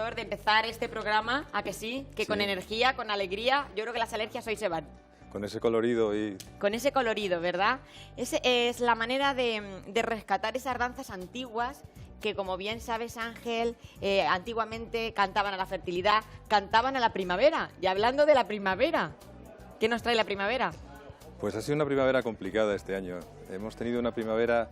De empezar este programa, ¿a que sí? Que con energía, con alegría, yo creo que las alergias hoy se van. Con ese colorido y... Con ese colorido, ¿verdad? Es la manera de rescatar esas danzas antiguas que, como bien sabes, Ángel, antiguamente cantaban a la fertilidad, cantaban a la primavera. Y hablando de la primavera, ¿qué nos trae la primavera? Pues ha sido una primavera complicada este año. Hemos tenido una primavera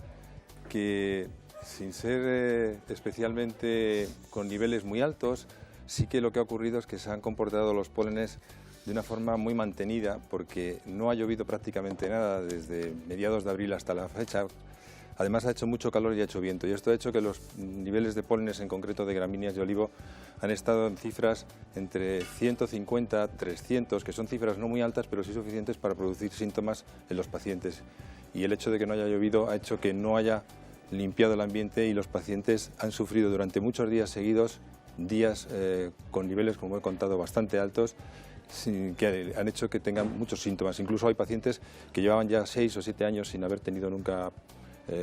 que, sin ser especialmente con niveles muy altos, sí que lo que ha ocurrido es que se han comportado los pólenes de una forma muy mantenida, porque no ha llovido prácticamente nada desde mediados de abril hasta la fecha. Además ha hecho mucho calor y ha hecho viento, y esto ha hecho que los niveles de pólenes, en concreto de gramíneas y olivo, han estado en cifras entre 150 300, que son cifras no muy altas, pero sí suficientes para producir síntomas en los pacientes. Y el hecho de que no haya llovido ha hecho que no haya limpiado el ambiente, y los pacientes han sufrido durante muchos días seguidos, con niveles, como he contado, bastante altos, que han hecho que tengan muchos síntomas. Incluso hay pacientes que llevaban ya 6 o 7 años sin haber tenido nunca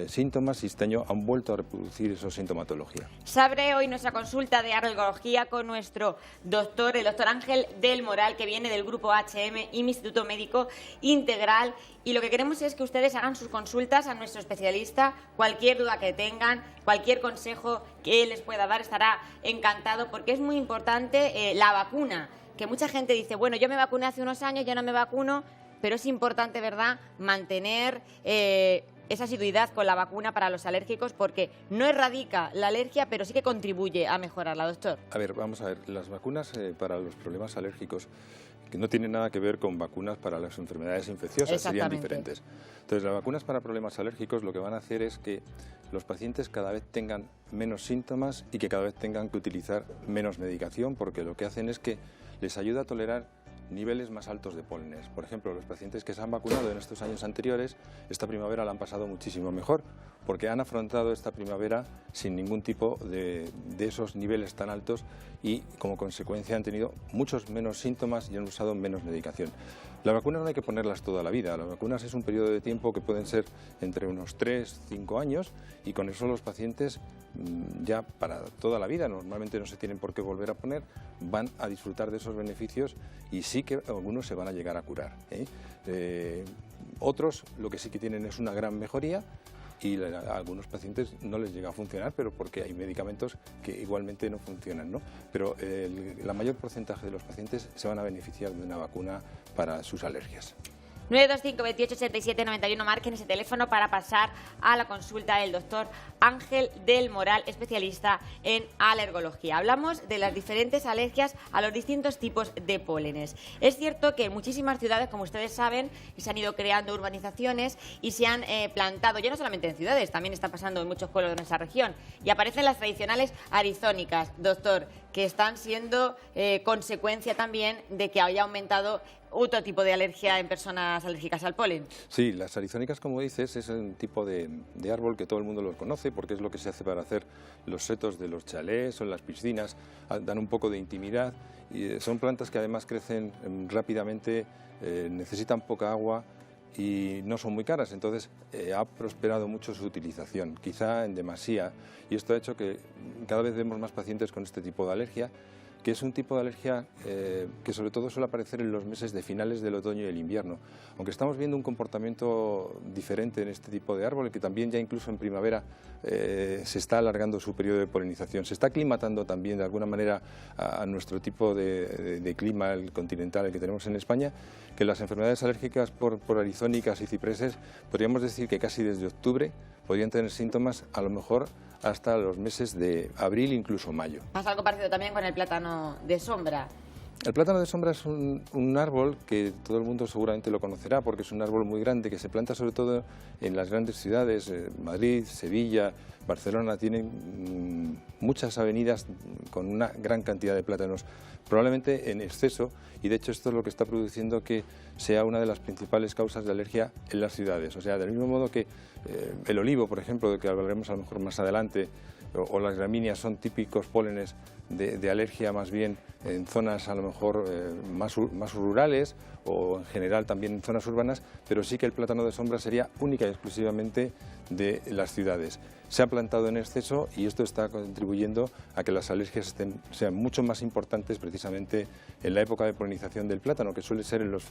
síntomas, y este año han vuelto a reproducir esa sintomatología. Se abre hoy nuestra consulta de alergología con nuestro doctor, el doctor Ángel del Moral, que viene del Grupo HM y Instituto Médico Integral, y lo que queremos es que ustedes hagan sus consultas a nuestro especialista. Cualquier duda que tengan, cualquier consejo que él les pueda dar, estará encantado, porque es muy importante la vacuna, que mucha gente dice, bueno, yo me vacuné hace unos años, ya no me vacuno, pero es importante, ¿verdad?, mantener esa asiduidad con la vacuna para los alérgicos, porque no erradica la alergia, pero sí que contribuye a mejorarla, doctor. A ver, vamos a ver, las vacunas para los problemas alérgicos, que no tienen nada que ver con vacunas para las enfermedades infecciosas, serían diferentes. Entonces, las vacunas para problemas alérgicos lo que van a hacer es que los pacientes cada vez tengan menos síntomas y que cada vez tengan que utilizar menos medicación, porque lo que hacen es que les ayuda a tolerar niveles más altos de pólenes. Por ejemplo, los pacientes que se han vacunado en estos años anteriores, esta primavera la han pasado muchísimo mejor, porque han afrontado esta primavera sin ningún tipo de esos niveles tan altos, y como consecuencia han tenido muchos menos síntomas y han usado menos medicación. Las vacunas no hay que ponerlas toda la vida. Las vacunas es un periodo de tiempo que pueden ser entre unos 3-5 años, y con eso los pacientes ya para toda la vida, normalmente no se tienen por qué volver a poner, van a disfrutar de esos beneficios, y sí que algunos se van a llegar a curar, otros lo que sí que tienen es una gran mejoría, y a algunos pacientes no les llega a funcionar, pero porque hay medicamentos que igualmente no funcionan, ¿no? Pero la mayor porcentaje de los pacientes se van a beneficiar de una vacuna para sus alergias. 925 28 87 91, marquen ese teléfono para pasar a la consulta del doctor Ángel del Moral, especialista en alergología. Hablamos de las diferentes alergias a los distintos tipos de pólenes. Es cierto que en muchísimas ciudades, como ustedes saben, se han ido creando urbanizaciones y se han plantado, ya no solamente en ciudades, también está pasando en muchos pueblos de nuestra región, y aparecen las tradicionales arizónicas, doctor, que están siendo consecuencia también de que haya aumentado otro tipo de alergia en personas alérgicas al polen. Sí, las arizónicas, como dices, es un tipo de árbol que todo el mundo lo conoce, porque es lo que se hace para hacer los setos de los chalés o en las piscinas, dan un poco de intimidad, y son plantas que además crecen rápidamente, necesitan poca agua y no son muy caras, entonces ha prosperado mucho su utilización, quizá en demasía, y esto ha hecho que cada vez vemos más pacientes con este tipo de alergia, que es un tipo de alergia que sobre todo suele aparecer en los meses de finales del otoño y el invierno, aunque estamos viendo un comportamiento diferente en este tipo de árbol, que también ya incluso en primavera se está alargando su periodo de polinización, se está aclimatando también de alguna manera a nuestro tipo de clima, el continental, el que tenemos en España, que las enfermedades alérgicas por arizónicas y cipreses, podríamos decir que casi desde octubre podrían tener síntomas, a lo mejor hasta los meses de abril, incluso mayo. Pasa algo parecido también con el plátano de sombra. El plátano de sombra es un árbol que todo el mundo seguramente lo conocerá, porque es un árbol muy grande que se planta sobre todo en las grandes ciudades, Madrid, Sevilla, Barcelona, tienen muchas avenidas con una gran cantidad de plátanos, probablemente en exceso, y de hecho esto es lo que está produciendo que sea una de las principales causas de alergia en las ciudades. O sea, del mismo modo que el olivo, por ejemplo, de que hablaremos a lo mejor más adelante, o las gramíneas son típicos pólenes de alergia más bien en zonas a lo mejor más rurales o en general también en zonas urbanas, pero sí que el plátano de sombra sería única y exclusivamente de las ciudades. Se ha plantado en exceso y esto está contribuyendo a que las alergias sean mucho más importantes precisamente en la época de polinización del plátano, que suele ser en los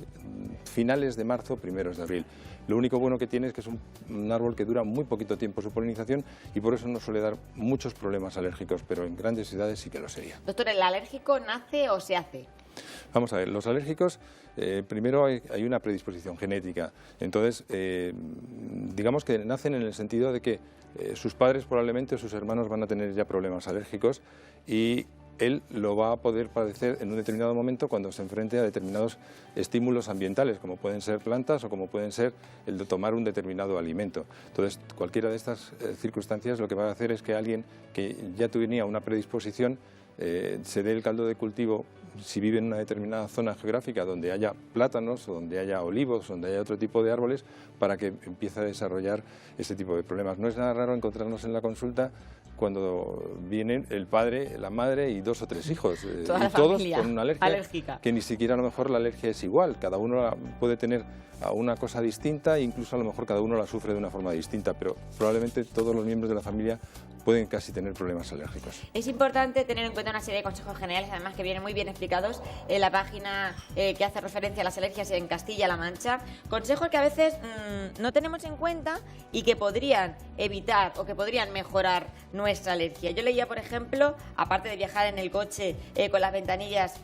finales de marzo, primeros de abril. Lo único bueno que tiene es que es un árbol que dura muy poquito tiempo su polinización y por eso no suele dar muchos problemas alérgicos, pero en grandes ciudades sí que lo sería. Doctor, ¿el alérgico nace o se hace? Vamos a ver, los alérgicos, primero hay una predisposición genética, entonces digamos que nacen en el sentido de que sus padres probablemente o sus hermanos van a tener ya problemas alérgicos y él lo va a poder padecer en un determinado momento cuando se enfrente a determinados estímulos ambientales, como pueden ser plantas o como pueden ser el de tomar un determinado alimento. Entonces, cualquiera de estas circunstancias lo que va a hacer es que alguien que ya tenía una predisposición se dé el caldo de cultivo si vive en una determinada zona geográfica donde haya plátanos, o donde haya olivos, donde haya otro tipo de árboles, para que empiece a desarrollar ese tipo de problemas. No es nada raro encontrarnos en la consulta cuando vienen el padre, la madre y 2 o 3 hijos, y todos con una alergia alérgica, que ni siquiera a lo mejor la alergia es igual, cada uno puede tener a una cosa distinta e incluso a lo mejor cada uno la sufre de una forma distinta, pero probablemente todos los miembros de la familia pueden casi tener problemas alérgicos. Es importante tener en cuenta una serie de consejos generales, además que vienen muy bien explicados en la página que hace referencia a las alergias en Castilla-La Mancha. Consejos que a veces no tenemos en cuenta y que podrían evitar o que podrían mejorar nuestra alergia. Yo leía, por ejemplo, aparte de viajar en el coche con las ventanillas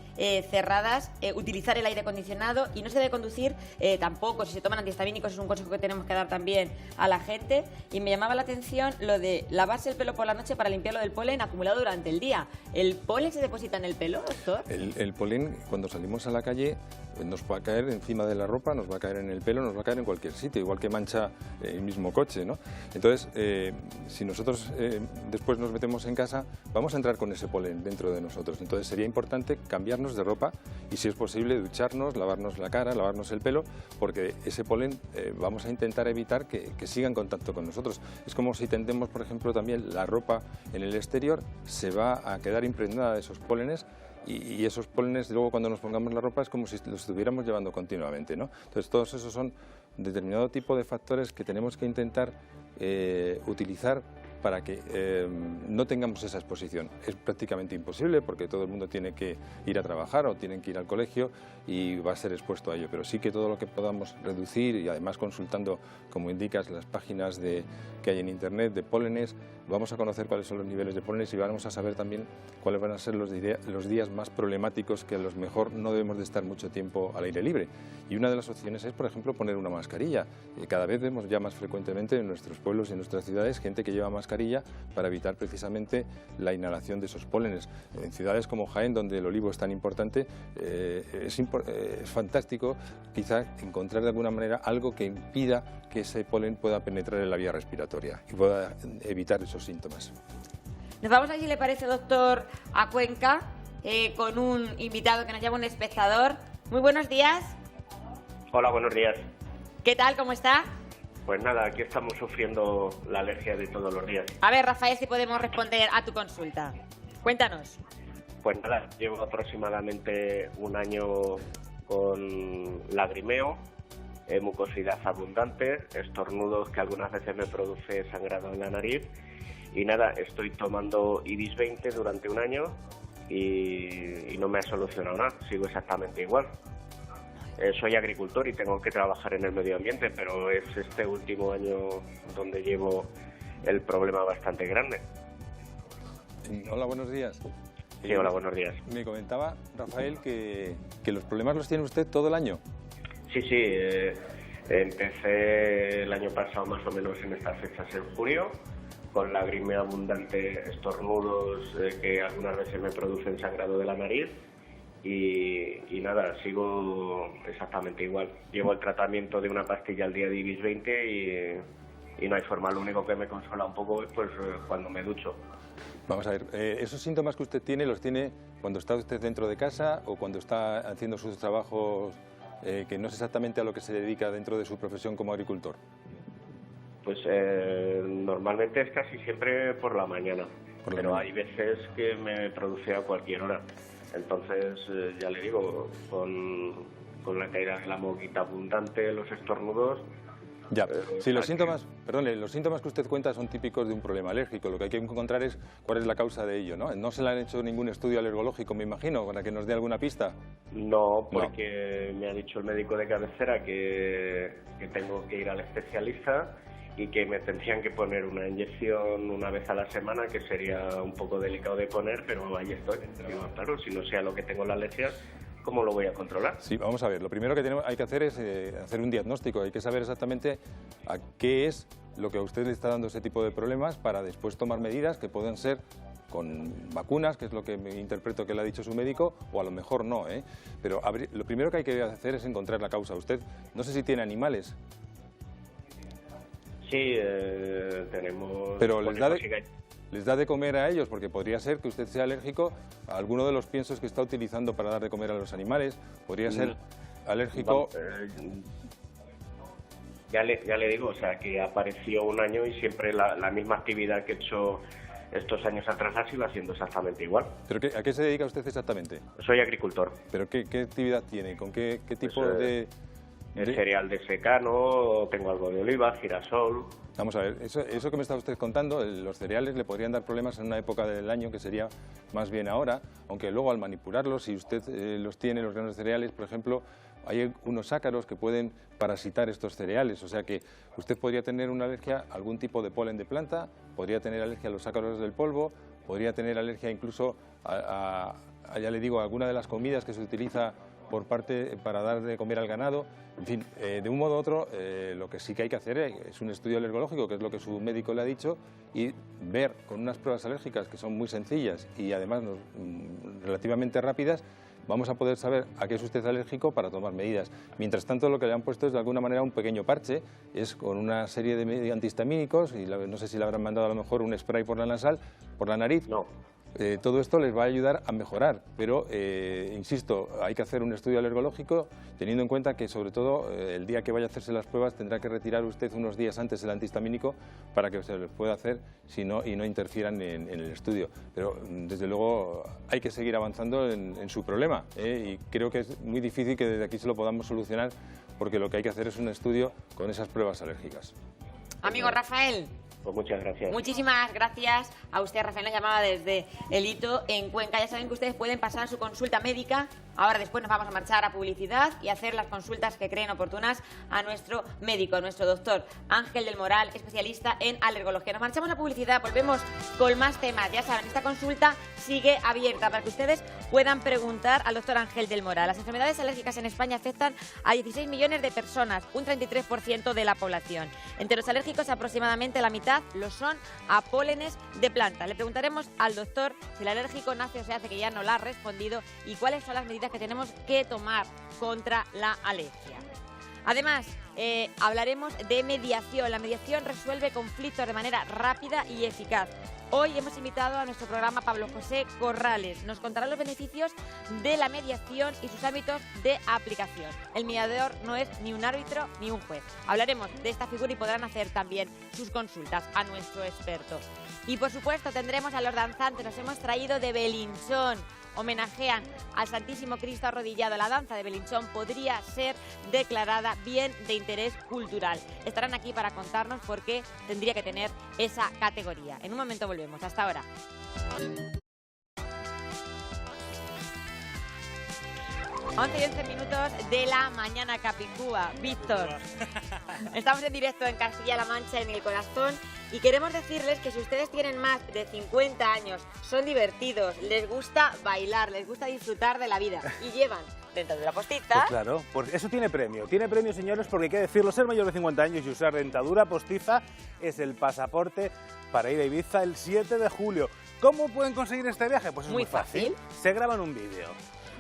cerradas, utilizar el aire acondicionado y no se debe conducir tampoco, si se toman antihistamínicos, es un consejo que tenemos que dar también a la gente. Y me llamaba la atención lo de lavarse el pelo por la noche para limpiarlo del polen acumulado durante el día. ¿El polen se deposita en el pelo, doctor? El polen, cuando salimos a la calle, nos va a caer encima de la ropa, nos va a caer en el pelo, nos va a caer en cualquier sitio, igual que mancha el mismo coche, ¿no? Entonces, si nosotros después nos metemos en casa, vamos a entrar con ese polen dentro de nosotros. Entonces sería importante cambiarnos de ropa y, si es posible, ducharnos, lavarnos la cara, lavarnos el pelo, porque ese polen vamos a intentar evitar que siga en contacto con nosotros. Es como si tendemos, por ejemplo, también la ropa en el exterior, se va a quedar impregnada de esos pólenes y esos pólenes luego cuando nos pongamos la ropa es como si los estuviéramos llevando continuamente, ¿no? Entonces todos esos son determinado tipo de factores que tenemos que intentar utilizar para que no tengamos esa exposición. Es prácticamente imposible porque todo el mundo tiene que ir a trabajar o tienen que ir al colegio y va a ser expuesto a ello, pero sí que todo lo que podamos reducir y además consultando, como indicas, las páginas que hay en internet de pólenes, vamos a conocer cuáles son los niveles de pólenes y vamos a saber también cuáles van a ser los días más problemáticos que a lo mejor no debemos de estar mucho tiempo al aire libre. Y una de las opciones es, por ejemplo, poner una mascarilla. Cada vez vemos ya más frecuentemente en nuestros pueblos y en nuestras ciudades gente que lleva mascarilla para evitar precisamente la inhalación de esos pólenes. En ciudades como Jaén, donde el olivo es tan importante, es fantástico quizá encontrar de alguna manera algo que impida que ese polen pueda penetrar en la vía respiratoria y pueda evitar esos síntomas. Nos vamos a, si le parece, doctor, a Cuenca con un invitado que nos llama un espectador. Muy buenos días. Hola, buenos días. ¿Qué tal? ¿Cómo está? Pues nada, aquí estamos sufriendo la alergia de todos los días. A ver, Rafael, si podemos responder a tu consulta. Cuéntanos. Pues nada, llevo aproximadamente un año con lagrimeo, mucosidad abundante, estornudos que algunas veces me produce sangrado en la nariz. Y nada, estoy tomando Ibis 20 durante un año y no me ha solucionado nada, sigo exactamente igual. Soy agricultor y tengo que trabajar en el medio ambiente, pero es este último año donde llevo el problema bastante grande. Hola, buenos días. Sí, hola, buenos días. Me comentaba, Rafael, que los problemas los tiene usted todo el año. Sí, empecé el año pasado más o menos en estas fechas, en junio, con lagrimeo abundante, estornudos que algunas veces me producen sangrado de la nariz. Y nada, sigo exactamente igual. Llevo el tratamiento de una pastilla al día de Ibis 20 y no hay forma. Lo único que me consuela un poco es pues cuando me ducho. Vamos a ver, ¿esos síntomas que usted tiene los tiene cuando está usted dentro de casa o cuando está haciendo sus trabajos que no es exactamente a lo que se dedica dentro de su profesión como agricultor? Pues normalmente es casi siempre por la mañana. pero hay veces que me produce a cualquier hora. Entonces, ya le digo, con la caída de la moquita abundante, los estornudos... Ya, si los síntomas, perdone, los síntomas que usted cuenta son típicos de un problema alérgico, lo que hay que encontrar es cuál es la causa de ello, ¿no? No se le han hecho ningún estudio alergológico, me imagino, para que nos dé alguna pista. No, porque me ha dicho el médico de cabecera que tengo que ir al especialista y que me tendrían que poner una inyección una vez a la semana, que sería un poco delicado de poner, pero ahí estoy. Digo, claro, si no sea lo que tengo las alergias, ¿cómo lo voy a controlar? Sí, vamos a ver, lo primero que hay que hacer es hacer un diagnóstico, hay que saber exactamente a qué es lo que a usted le está dando ese tipo de problemas para después tomar medidas que pueden ser con vacunas, que es lo que me interpreto que le ha dicho su médico, o a lo mejor no, ¿eh? Pero lo primero que hay que hacer es encontrar la causa. Usted, no sé si tiene animales. Sí, tenemos... Pero les da de comer a ellos, porque podría ser que usted sea alérgico a alguno de los piensos que está utilizando para dar de comer a los animales, podría ser alérgico... Ya le digo, o sea, que apareció un año y siempre la misma actividad que he hecho estos años atrás ha sido haciendo exactamente igual. ¿Pero a qué se dedica usted exactamente? Soy agricultor. ¿Pero qué actividad tiene? ¿Con qué tipo de...? Cereal de secano, tengo algo de oliva, girasol... Vamos a ver, eso que me está usted contando, los cereales le podrían dar problemas en una época del año que sería más bien ahora, aunque luego al manipularlos, si usted los tiene, los granos de cereales, por ejemplo, hay unos ácaros que pueden parasitar estos cereales, o sea que usted podría tener una alergia a algún tipo de polen de planta, podría tener alergia a los ácaros del polvo, podría tener alergia incluso ya le digo, a alguna de las comidas que se utiliza para dar de comer al ganado. En fin, de un modo u otro, lo que sí que hay que hacer es un estudio alergológico, que es lo que su médico le ha dicho, y ver con unas pruebas alérgicas que son muy sencillas y además relativamente rápidas, vamos a poder saber a qué es usted alérgico para tomar medidas. Mientras tanto, lo que le han puesto es de alguna manera un pequeño parche, es con una serie de antihistamínicos, y no sé si le habrán mandado a lo mejor un spray por la nariz. No. Todo esto les va a ayudar a mejorar, pero insisto, hay que hacer un estudio alergológico teniendo en cuenta que sobre todo el día que vaya a hacerse las pruebas tendrá que retirar usted unos días antes el antihistamínico para que se les pueda hacer y no interfieran en el estudio. Pero desde luego hay que seguir avanzando en su problema, y creo que es muy difícil que desde aquí se lo podamos solucionar, porque lo que hay que hacer es un estudio con esas pruebas alérgicas. Amigo Rafael. Pues muchas gracias. Muchísimas gracias a usted, Rafael, nos llamaba desde El Hito, en Cuenca. Ya saben que ustedes pueden pasar su consulta médica. Ahora después nos vamos a marchar a publicidad y hacer las consultas que creen oportunas a nuestro médico, a nuestro doctor Ángel del Moral, especialista en alergología. Nos marchamos a publicidad, volvemos con más temas. Ya saben, esta consulta sigue abierta para que ustedes puedan preguntar al doctor Ángel del Moral. Las enfermedades alérgicas en España afectan a 16 millones de personas, un 33% de la población. Entre los alérgicos, aproximadamente la mitad lo son a pólenes de planta. Le preguntaremos al doctor si el alérgico nace o se hace, que ya no la ha respondido, y cuáles son las medidas que tenemos que tomar contra la alergia. Además, hablaremos de mediación. La mediación resuelve conflictos de manera rápida y eficaz. Hoy hemos invitado a nuestro programa a Pablo José Corrales. Nos contará los beneficios de la mediación y sus ámbitos de aplicación. El mediador no es ni un árbitro ni un juez. Hablaremos de esta figura y podrán hacer también sus consultas a nuestro experto. Y por supuesto tendremos a los danzantes. Nos hemos traído de Belinchón. Homenajean al Santísimo Cristo arrodillado. La danza de Belinchón podría ser declarada bien de interés cultural. Estarán aquí para contarnos por qué tendría que tener esa categoría. En un momento volvemos. Hasta ahora. 11 y 11 minutos de la mañana, Capicúa. Víctor, estamos en directo en Castilla-La Mancha, en El Corazón, y queremos decirles que si ustedes tienen más de 50 años, son divertidos, les gusta bailar, les gusta disfrutar de la vida y llevan dentadura postiza... Pues claro, porque eso tiene premio, señores, porque hay que decirlo, ser mayor de 50 años y usar dentadura postiza es el pasaporte para ir a Ibiza el 7 de julio. ¿Cómo pueden conseguir este viaje? Pues es muy fácil. Se graban un vídeo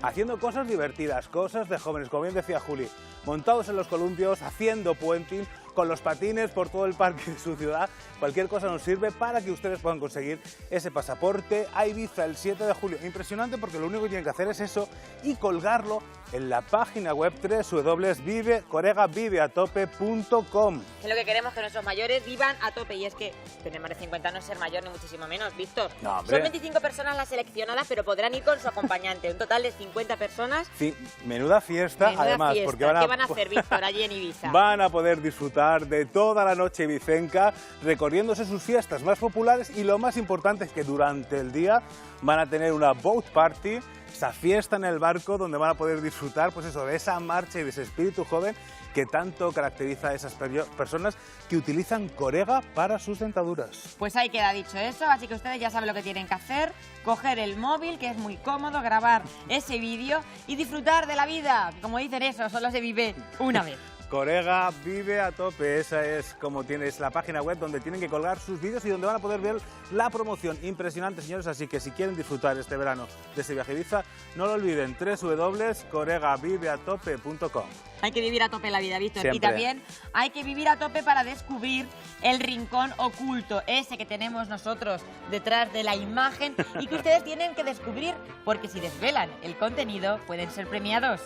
haciendo cosas divertidas, cosas de jóvenes, como bien decía Juli, montados en los columpios, haciendo puenting, con los patines por todo el parque de su ciudad. Cualquier cosa nos sirve para que ustedes puedan conseguir ese pasaporte a Ibiza el 7 de julio. Impresionante, porque lo único que tienen que hacer es eso y colgarlo en la página web www.coregaviveatope.com. Es lo que queremos, que nuestros mayores vivan a tope, y es que tener más de 50 no es ser mayor ni muchísimo menos, Víctor. No, hombre. Son 25 personas las seleccionadas, pero podrán ir con su acompañante. Un total de 50 personas. Sí, menuda fiesta, Menuda además, fiesta. porque ¿Qué van a hacer, Víctor, allí en Ibiza? van a poder disfrutar de toda la noche ibicenca, recorriéndose sus fiestas más populares, y lo más importante es que durante el día van a tener una boat party, esa fiesta en el barco donde van a poder disfrutar, pues eso, de esa marcha y de ese espíritu joven que tanto caracteriza a esas personas que utilizan Corega para sus dentaduras. Pues ahí queda dicho eso, así que ustedes ya saben lo que tienen que hacer: coger el móvil, que es muy cómodo, grabar ese vídeo y disfrutar de la vida. Como dicen eso, solo se vive una vez. Corega vive a tope, esa es como tienes la página web donde tienen que colgar sus vídeos y donde van a poder ver la promoción. Impresionante, señores, así que si quieren disfrutar este verano de ese viaje a Ibiza, no lo olviden, www.coregaviveatope.com. Hay que vivir a tope la vida, Víctor. Siempre. Y también hay que vivir a tope para descubrir el rincón oculto, ese que tenemos nosotros detrás de la imagen y que ustedes tienen que descubrir, porque si desvelan el contenido pueden ser premiados.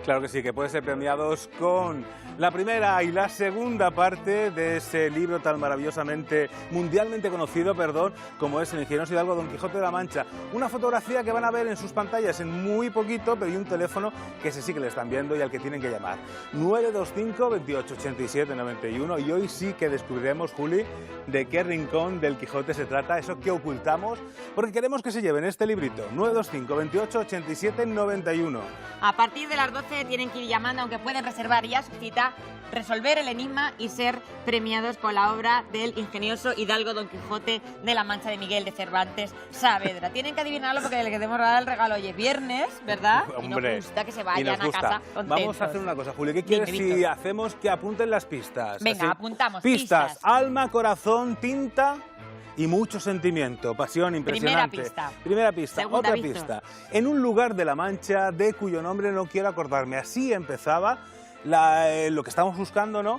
Claro que sí, que pueden ser premiados con la primera y la segunda parte de ese libro tan maravillosamente, mundialmente conocido, como es El ingenioso Hidalgo Don Quijote de la Mancha. Una fotografía que van a ver en sus pantallas en muy poquito, pero y un teléfono que ese sí que le están viendo y al que tienen que llamar. 925 28 87 91, y hoy sí que descubriremos, Juli, de qué rincón del Quijote se trata, eso que ocultamos, porque queremos que se lleven este librito. 925 28 87 91. A partir de las 12 tienen que ir llamando, aunque pueden reservar ya su cita, resolver el enigma y ser premiados con la obra del ingenioso Hidalgo Don Quijote de la Mancha de Miguel de Cervantes Saavedra. Tienen que adivinarlo porque le queremos dar el regalo hoy es viernes, ¿verdad? Hombre, y nos gusta que se vayan a casa contentos. Vamos a hacer una cosa, Julio. ¿Qué quieres Dime, si Víctor. hacemos que apunten las pistas? Venga, Así, apuntamos. Pistas: alma, corazón, tinta y mucho sentimiento, pasión impresionante. Primera pista. Segunda, Otra Víctor. pista. En un lugar de la Mancha de cuyo nombre no quiero acordarme. Así empezaba lo que estamos buscando, ¿no?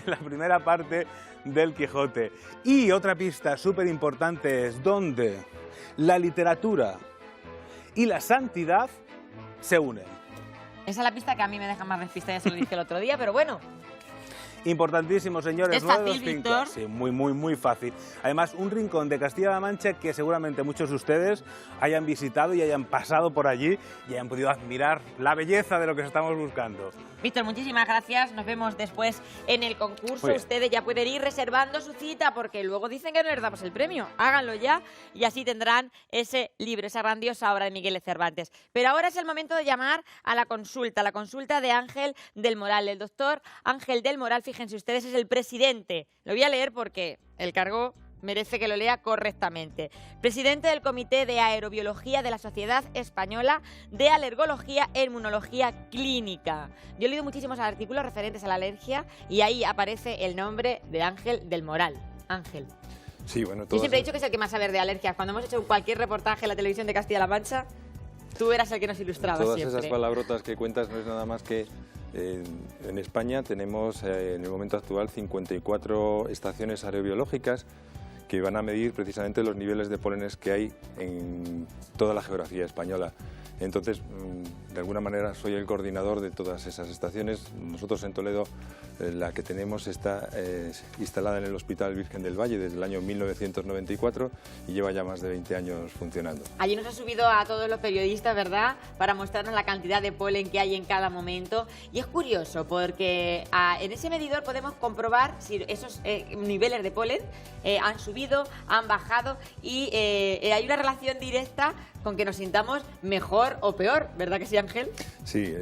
La primera parte del Quijote. Y otra pista súper importante es donde la literatura y la santidad se unen. Esa es la pista que a mí me deja más despista, ya se lo dije el otro día, pero bueno. Importantísimo, señores. Es fácil, 925. Víctor. Sí, muy fácil. Además, un rincón de Castilla-La Mancha que seguramente muchos de ustedes hayan visitado y hayan pasado por allí y hayan podido admirar la belleza de lo que estamos buscando. Víctor, muchísimas gracias. Nos vemos después en el concurso. Muy bien. Ustedes ya pueden ir reservando su cita porque luego dicen que no les damos el premio. Háganlo ya y así tendrán ese libro, esa grandiosa obra de Miguel de Cervantes. Pero ahora es el momento de llamar a la consulta de Ángel del Moral. El doctor Ángel del Moral, fíjense ustedes, es el presidente. Lo voy a leer porque el cargo merece que lo lea correctamente. Presidente del Comité de Aerobiología de la Sociedad Española de Alergología e Inmunología Clínica. Yo he leído muchísimos artículos referentes a la alergia y ahí aparece el nombre de Ángel del Moral. Ángel. Sí, bueno, Yo todas siempre he dicho que es el que más sabe de alergias. Cuando hemos hecho cualquier reportaje en la televisión de Castilla-La Mancha, tú eras el que nos ilustraba todas siempre. esas palabrotas que cuentas no es nada más que en España tenemos en el momento actual 54 estaciones aerobiológicas que van a medir precisamente los niveles de pólenes que hay en toda la geografía española. Entonces, de alguna manera, soy el coordinador de todas esas estaciones. Nosotros en Toledo, la que tenemos está instalada en el Hospital Virgen del Valle desde el año 1994 y lleva ya más de 20 años funcionando. Allí nos ha subido a todos los periodistas, ¿verdad?, para mostrarnos la cantidad de polen que hay en cada momento. Y es curioso porque en ese medidor podemos comprobar si esos niveles de polen han subido, han bajado y hay una relación directa con que nos sintamos mejor o peor, ¿verdad que sí, Ángel? Sí,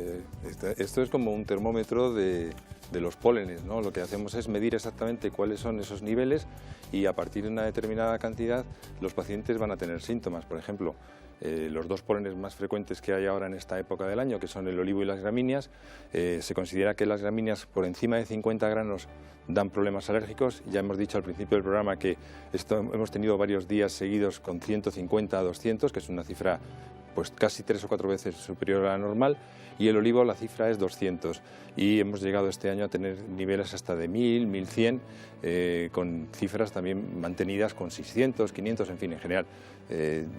esto es como un termómetro de los pólenes, ¿no? Lo que hacemos es medir exactamente cuáles son esos niveles y a partir de una determinada cantidad los pacientes van a tener síntomas. Por ejemplo, los dos pólenes más frecuentes que hay ahora en esta época del año, que son el olivo y las gramíneas, se considera que las gramíneas por encima de 50 granos dan problemas alérgicos. Ya hemos dicho al principio del programa que hemos tenido varios días seguidos con 150 a 200, que es una cifra pues casi 3 o 4 veces superior a la normal, y el olivo la cifra es 200, y hemos llegado este año a tener niveles hasta de 1000, 1100, con cifras también mantenidas con 600, 500, en fin, en general.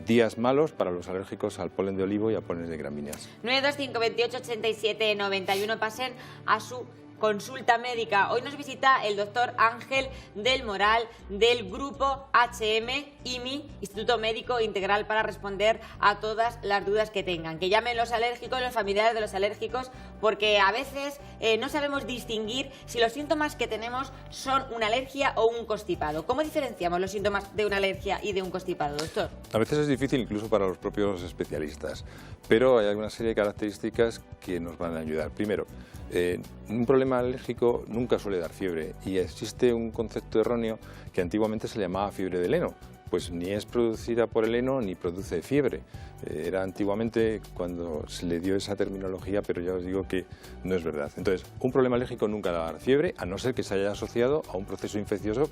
Días malos para los alérgicos al polen de olivo y a polen de gramíneas. 925 28 87 91, pasen a su consulta médica. Hoy nos visita el doctor Ángel del Moral del Grupo IMI, Instituto Médico Integral, para responder a todas las dudas que tengan. Que llamen los alérgicos, los familiares de los alérgicos, porque a veces no sabemos distinguir si los síntomas que tenemos son una alergia o un constipado. ¿Cómo diferenciamos los síntomas de una alergia y de un constipado, doctor? A veces es difícil incluso para los propios especialistas, pero hay una serie de características que nos van a ayudar. Primero, un problema alérgico nunca suele dar fiebre, y existe un concepto erróneo que antiguamente se llamaba fiebre del heno. Pues ni es producida por el heno ni produce fiebre. Era antiguamente cuando se le dio esa terminología, pero ya os digo que no es verdad. Entonces, un problema alérgico nunca va a dar fiebre, a no ser que se haya asociado a un proceso infeccioso,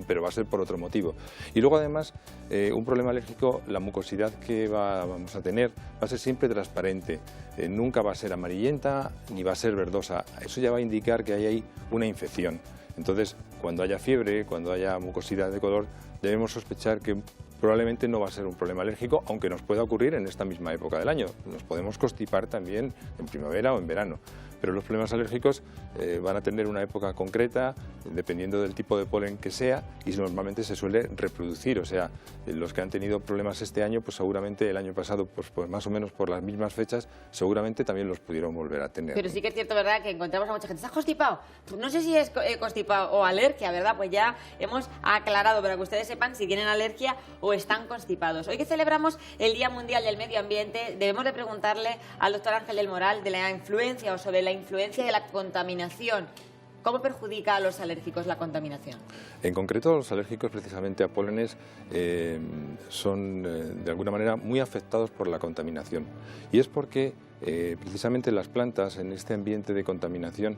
pero va a ser por otro motivo. Y luego, además, un problema alérgico, la mucosidad que vamos a tener va a ser siempre transparente. Nunca va a ser amarillenta ni va a ser verdosa. Eso ya va a indicar que hay ahí una infección. Entonces, cuando haya fiebre, cuando haya mucosidad de color, debemos sospechar que probablemente no va a ser un problema alérgico, aunque nos pueda ocurrir en esta misma época del año. Nos podemos constipar también en primavera o en verano, pero los problemas alérgicos van a tener una época concreta, dependiendo del tipo de polen que sea, y normalmente se suele reproducir. O sea, los que han tenido problemas este año, pues seguramente el año pasado, pues más o menos por las mismas fechas, seguramente también los pudieron volver a tener. Pero sí que es cierto, ¿verdad?, que encontramos a mucha gente. ¿Estás constipado? Pues no sé si es constipado o alergia, ¿verdad? Pues ya hemos aclarado para que ustedes sepan si tienen alergia o están constipados. Hoy que celebramos el Día Mundial del Medio Ambiente, debemos de preguntarle al doctor Ángel del Moral de la influencia o sobre la influencia de la contaminación. ¿Cómo perjudica a los alérgicos la contaminación? En concreto, los alérgicos precisamente a pólenes son de alguna manera muy afectados por la contaminación. Y es porque precisamente las plantas en este ambiente de contaminación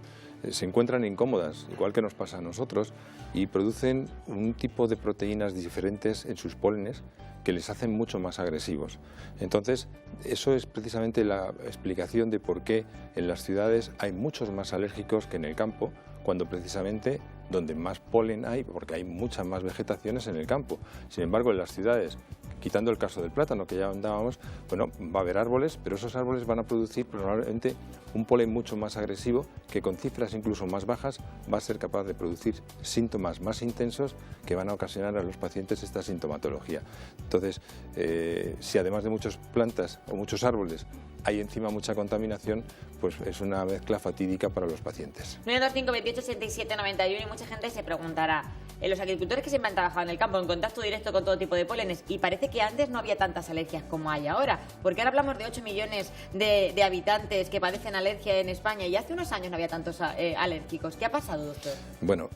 se encuentran incómodas, igual que nos pasa a nosotros, y producen un tipo de proteínas diferentes en sus pólenes que les hacen mucho más agresivos. Entonces, eso es precisamente la explicación de por qué en las ciudades hay muchos más alérgicos que en el campo, cuando precisamente donde más polen hay, porque hay muchas más vegetaciones en el campo. Sin embargo, en las ciudades, quitando el caso del plátano que ya andábamos, bueno, va a haber árboles, pero esos árboles van a producir probablemente un polen mucho más agresivo, que con cifras incluso más bajas va a ser capaz de producir síntomas más intensos que van a ocasionar a los pacientes esta sintomatología. Entonces, si además de muchas plantas o muchos árboles hay encima mucha contaminación, pues es una mezcla fatídica para los pacientes. 925 28 87 91, y mucha gente se preguntará, los agricultores que siempre han trabajado en el campo, en contacto directo con todo tipo de pólenes, y parece que antes no había tantas alergias como hay ahora, porque ahora hablamos de 8 millones de habitantes que padecen alergia en España, y hace unos años no había tantos alérgicos. ¿Qué ha pasado, doctor? Bueno,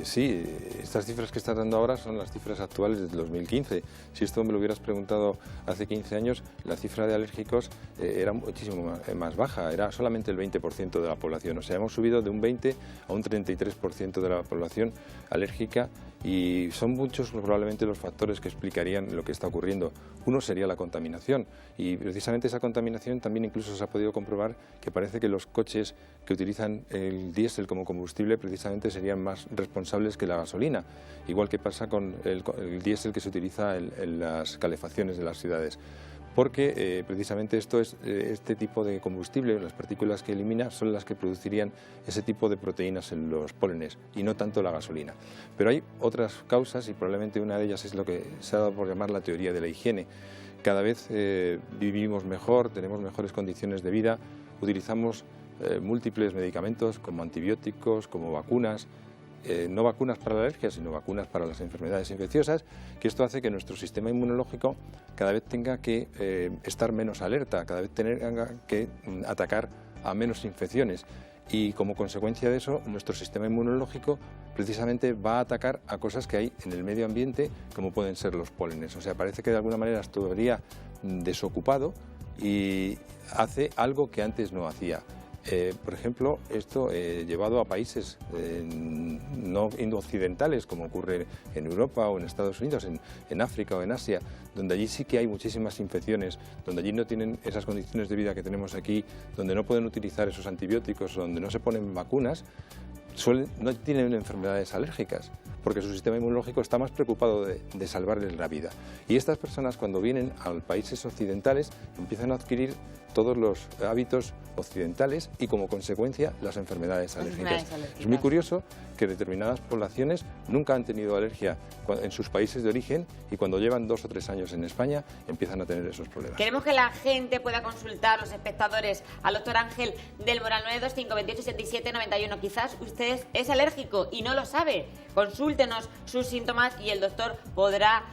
sí, estas cifras que estás dando ahora son las cifras actuales del 2015. Si esto me lo hubieras preguntado hace 15 años, la cifra de alérgicos era muchísimo más baja, era solamente el 20% de la población. O sea, hemos subido de un 20 a un 33% de la población alérgica, y son muchos probablemente los factores que explicarían lo que está ocurriendo. Uno sería la contaminación, y precisamente esa contaminación también incluso se ha podido comprobar que parece que los coches que utilizan el diésel como combustible precisamente serían más responsables que la gasolina, igual que pasa con el diésel que se utiliza en las calefacciones de las ciudades. Porque precisamente este tipo de combustible, las partículas que elimina, son las que producirían ese tipo de proteínas en los pólenes, y no tanto la gasolina. Pero hay otras causas, y probablemente una de ellas es lo que se ha dado por llamar la teoría de la higiene. Cada vez vivimos mejor, tenemos mejores condiciones de vida, utilizamos múltiples medicamentos como antibióticos, como vacunas, no vacunas para la alergia, sino vacunas para las enfermedades infecciosas, que esto hace que nuestro sistema inmunológico cada vez tenga que estar menos alerta, cada vez tenga que atacar a menos infecciones, y como consecuencia de eso nuestro sistema inmunológico precisamente va a atacar a cosas que hay en el medio ambiente, como pueden ser los pólenes. O sea, parece que de alguna manera estaría desocupado y hace algo que antes no hacía. Por ejemplo, esto llevado a países no occidentales, como ocurre en Europa o en Estados Unidos, en África o en Asia, donde allí sí que hay muchísimas infecciones, donde allí no tienen esas condiciones de vida que tenemos aquí, donde no pueden utilizar esos antibióticos, donde no se ponen vacunas, no tienen enfermedades alérgicas, porque su sistema inmunológico está más preocupado de salvarles la vida. Y estas personas, cuando vienen a países occidentales, empiezan a adquirir todos los hábitos occidentales y, como consecuencia, las enfermedades alérgicas. Es muy curioso que determinadas poblaciones nunca han tenido alergia en sus países de origen y cuando llevan 2 o 3 años en España empiezan a tener esos problemas. Queremos que la gente pueda consultar, los espectadores, al doctor Ángel del Moral, 925 28 77 91. Quizás usted es alérgico y no lo sabe. Consúltenos sus síntomas y el doctor podrá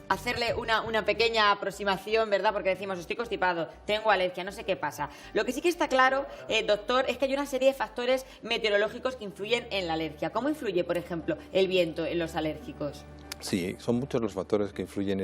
hacerle una pequeña aproximación, ¿verdad? Porque decimos, estoy constipado, tengo alergia, no sé qué pasa. Lo que sí que está claro, doctor, es que hay una serie de factores meteorológicos que influyen en la alergia. ¿Cómo influye, por ejemplo, el viento en los alérgicos? Sí, son muchos los factores que influyen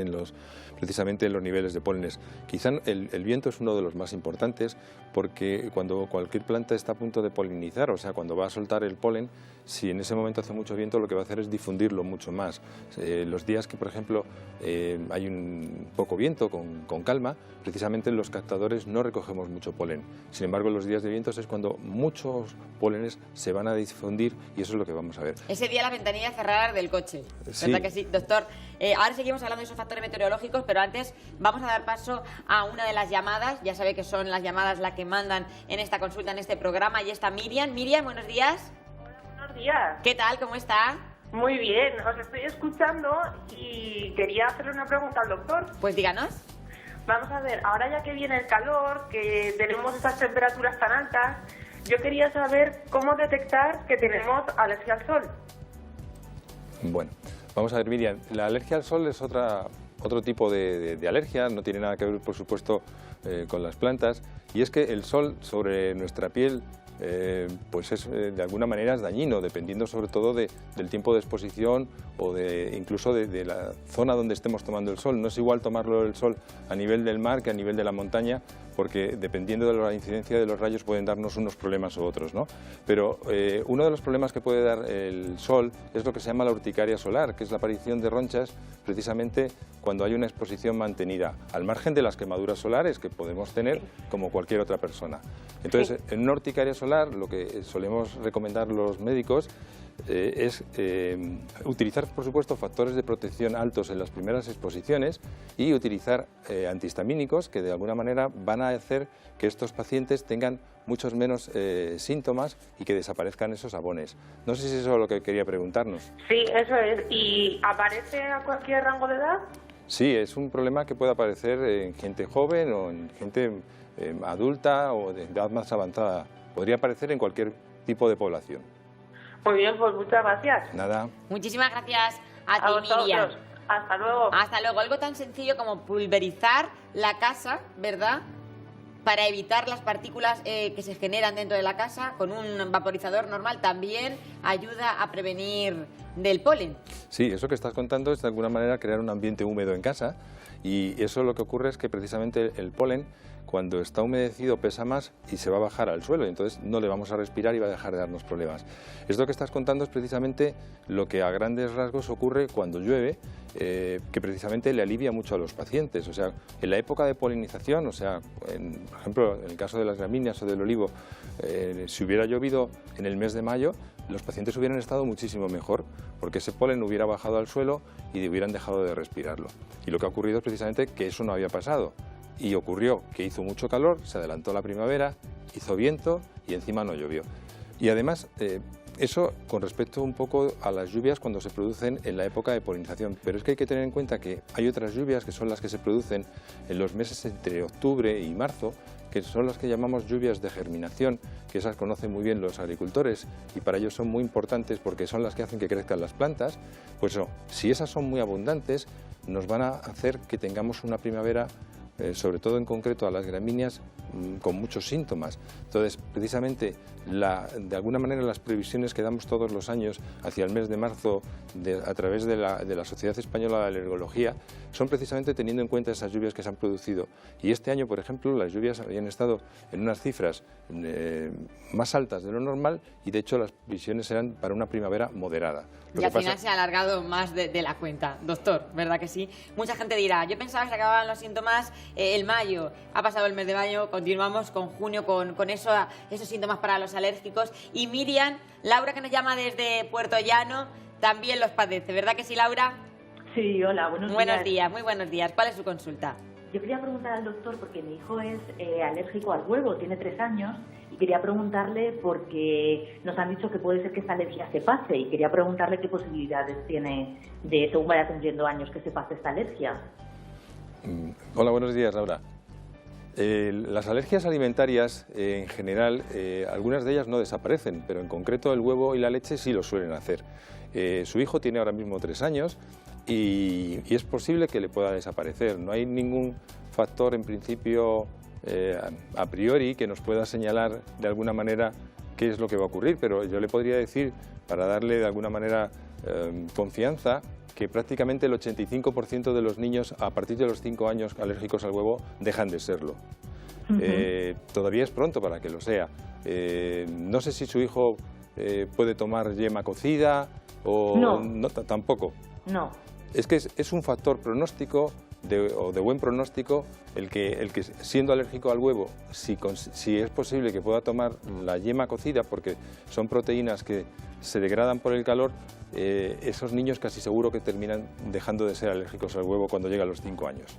precisamente en los niveles de pólenes. Quizá el viento es uno de los más importantes porque cuando cualquier planta está a punto de polinizar, o sea, cuando va a soltar el polen, si en ese momento hace mucho viento, lo que va a hacer es difundirlo mucho más. Los días que, por ejemplo, hay un poco viento con calma, precisamente los captadores no recogemos mucho polen. Sin embargo, los días de vientos es cuando muchos pólenes se van a difundir y eso es lo que vamos a ver. Ese día las ventanillas cerradas del coche, sí. ¿Verdad que sí, doctor? Ahora seguimos hablando de esos factores meteorológicos, pero antes vamos a dar paso a una de las llamadas. Ya sabe que son las llamadas las que mandan en esta consulta, en este programa. Y está Miriam. Miriam, buenos días. Hola, buenos días. ¿Qué tal? ¿Cómo está? Muy bien, os estoy escuchando y quería hacerle una pregunta al doctor. Pues díganos. Vamos a ver, ahora ya que viene el calor, que tenemos estas temperaturas tan altas, yo quería saber cómo detectar que tenemos alergia al sol. Bueno, vamos a ver, Miriam, la alergia al sol es otro tipo de alergia, no tiene nada que ver, por supuesto, con las plantas, y es que el sol sobre nuestra piel pues es de alguna manera es dañino, dependiendo sobre todo del tiempo de exposición o incluso de la zona donde estemos tomando el sol. No es igual tomarlo el sol a nivel del mar que a nivel de la montaña, porque dependiendo de la incidencia de los rayos pueden darnos unos problemas u otros, ¿no? Pero uno de los problemas que puede dar el sol es lo que se llama la urticaria solar, que es la aparición de ronchas precisamente cuando hay una exposición mantenida, al margen de las quemaduras solares que podemos tener como cualquier otra persona. Entonces, en una urticaria solar lo que solemos recomendar los médicos es utilizar, por supuesto, factores de protección altos en las primeras exposiciones y utilizar antihistamínicos que de alguna manera van a hacer que estos pacientes tengan muchos menos síntomas y que desaparezcan esos abones. No sé si eso es lo que quería preguntarnos. Sí, eso es. ¿Y aparece a cualquier rango de edad? Sí, es un problema que puede aparecer en gente joven o en gente adulta o de edad más avanzada. Podría aparecer en cualquier tipo de población. Muy bien, pues muchas gracias. Nada. Muchísimas gracias a ti, vosotros. Miriam. Hasta luego. Hasta luego. Algo tan sencillo como pulverizar la casa, ¿verdad?, para evitar las partículas que se generan dentro de la casa con un vaporizador normal también ayuda a prevenir del polen. Sí, eso que estás contando es de alguna manera crear un ambiente húmedo en casa y eso lo que ocurre es que precisamente el polen, cuando está humedecido, pesa más y se va a bajar al suelo, y entonces no le vamos a respirar y va a dejar de darnos problemas. Esto que estás contando es precisamente lo que a grandes rasgos ocurre cuando llueve, que precisamente le alivia mucho a los pacientes. O sea, en la época de polinización, o sea, por ejemplo, en el caso de las gramíneas o del olivo, si hubiera llovido en el mes de mayo, los pacientes hubieran estado muchísimo mejor, porque ese polen hubiera bajado al suelo y hubieran dejado de respirarlo. Y lo que ha ocurrido es precisamente que eso no había pasado. Y ocurrió que hizo mucho calor, se adelantó la primavera, hizo viento y encima no llovió. Y además, eso con respecto un poco a las lluvias cuando se producen en la época de polinización. Pero es que hay que tener en cuenta que hay otras lluvias que son las que se producen en los meses entre octubre y marzo, que son las que llamamos lluvias de germinación, que esas conocen muy bien los agricultores y para ellos son muy importantes porque son las que hacen que crezcan las plantas. Pues eso, si esas son muy abundantes, nos van a hacer que tengamos una primavera sobre todo en concreto a las gramíneas, con muchos síntomas. Entonces, precisamente, de alguna manera las previsiones que damos todos los años hacia el mes de marzo a través de la Sociedad Española de Alergología son precisamente teniendo en cuenta esas lluvias que se han producido. Y este año, por ejemplo, las lluvias habían estado en unas cifras más altas de lo normal y, de hecho, las previsiones eran para una primavera moderada. Y al final se ha alargado más de la cuenta, doctor, ¿verdad que sí? Mucha gente dirá, yo pensaba que se acababan los síntomas el mayo, ha pasado el mes de mayo, continuamos con junio con esos síntomas para los alérgicos. Y Miriam, Laura, que nos llama desde Puerto Llano, también los padece, ¿verdad que sí, Laura? Sí, hola, buenos días. Buenos días, muy buenos días. ¿Cuál es su consulta? Yo quería preguntar al doctor, porque mi hijo es alérgico al huevo, tiene 3 años, y quería preguntarle porque nos han dicho que puede ser que esta alergia se pase, y quería preguntarle qué posibilidades tiene de, según vaya cumpliendo años, que se pase esta alergia. Hola, buenos días, Laura. Las alergias alimentarias, en general, algunas de ellas no desaparecen, pero en concreto el huevo y la leche sí lo suelen hacer. Su hijo tiene ahora mismo 3 años y es posible que le pueda desaparecer. No hay ningún factor, en principio, a priori, que nos pueda señalar de alguna manera qué es lo que va a ocurrir, pero yo le podría decir, para darle de alguna manera confianza, que prácticamente el 85% de los niños a partir de los 5 años alérgicos al huevo dejan de serlo. Todavía es pronto para que lo sea. No sé si su hijo puede tomar yema cocida o no, tampoco. No. Es que es un factor pronóstico o de buen pronóstico el que siendo alérgico al huevo, si es posible que pueda tomar la yema cocida, porque son proteínas que se degradan por el calor, esos niños casi seguro que terminan dejando de ser alérgicos al huevo cuando llegan a los 5 años.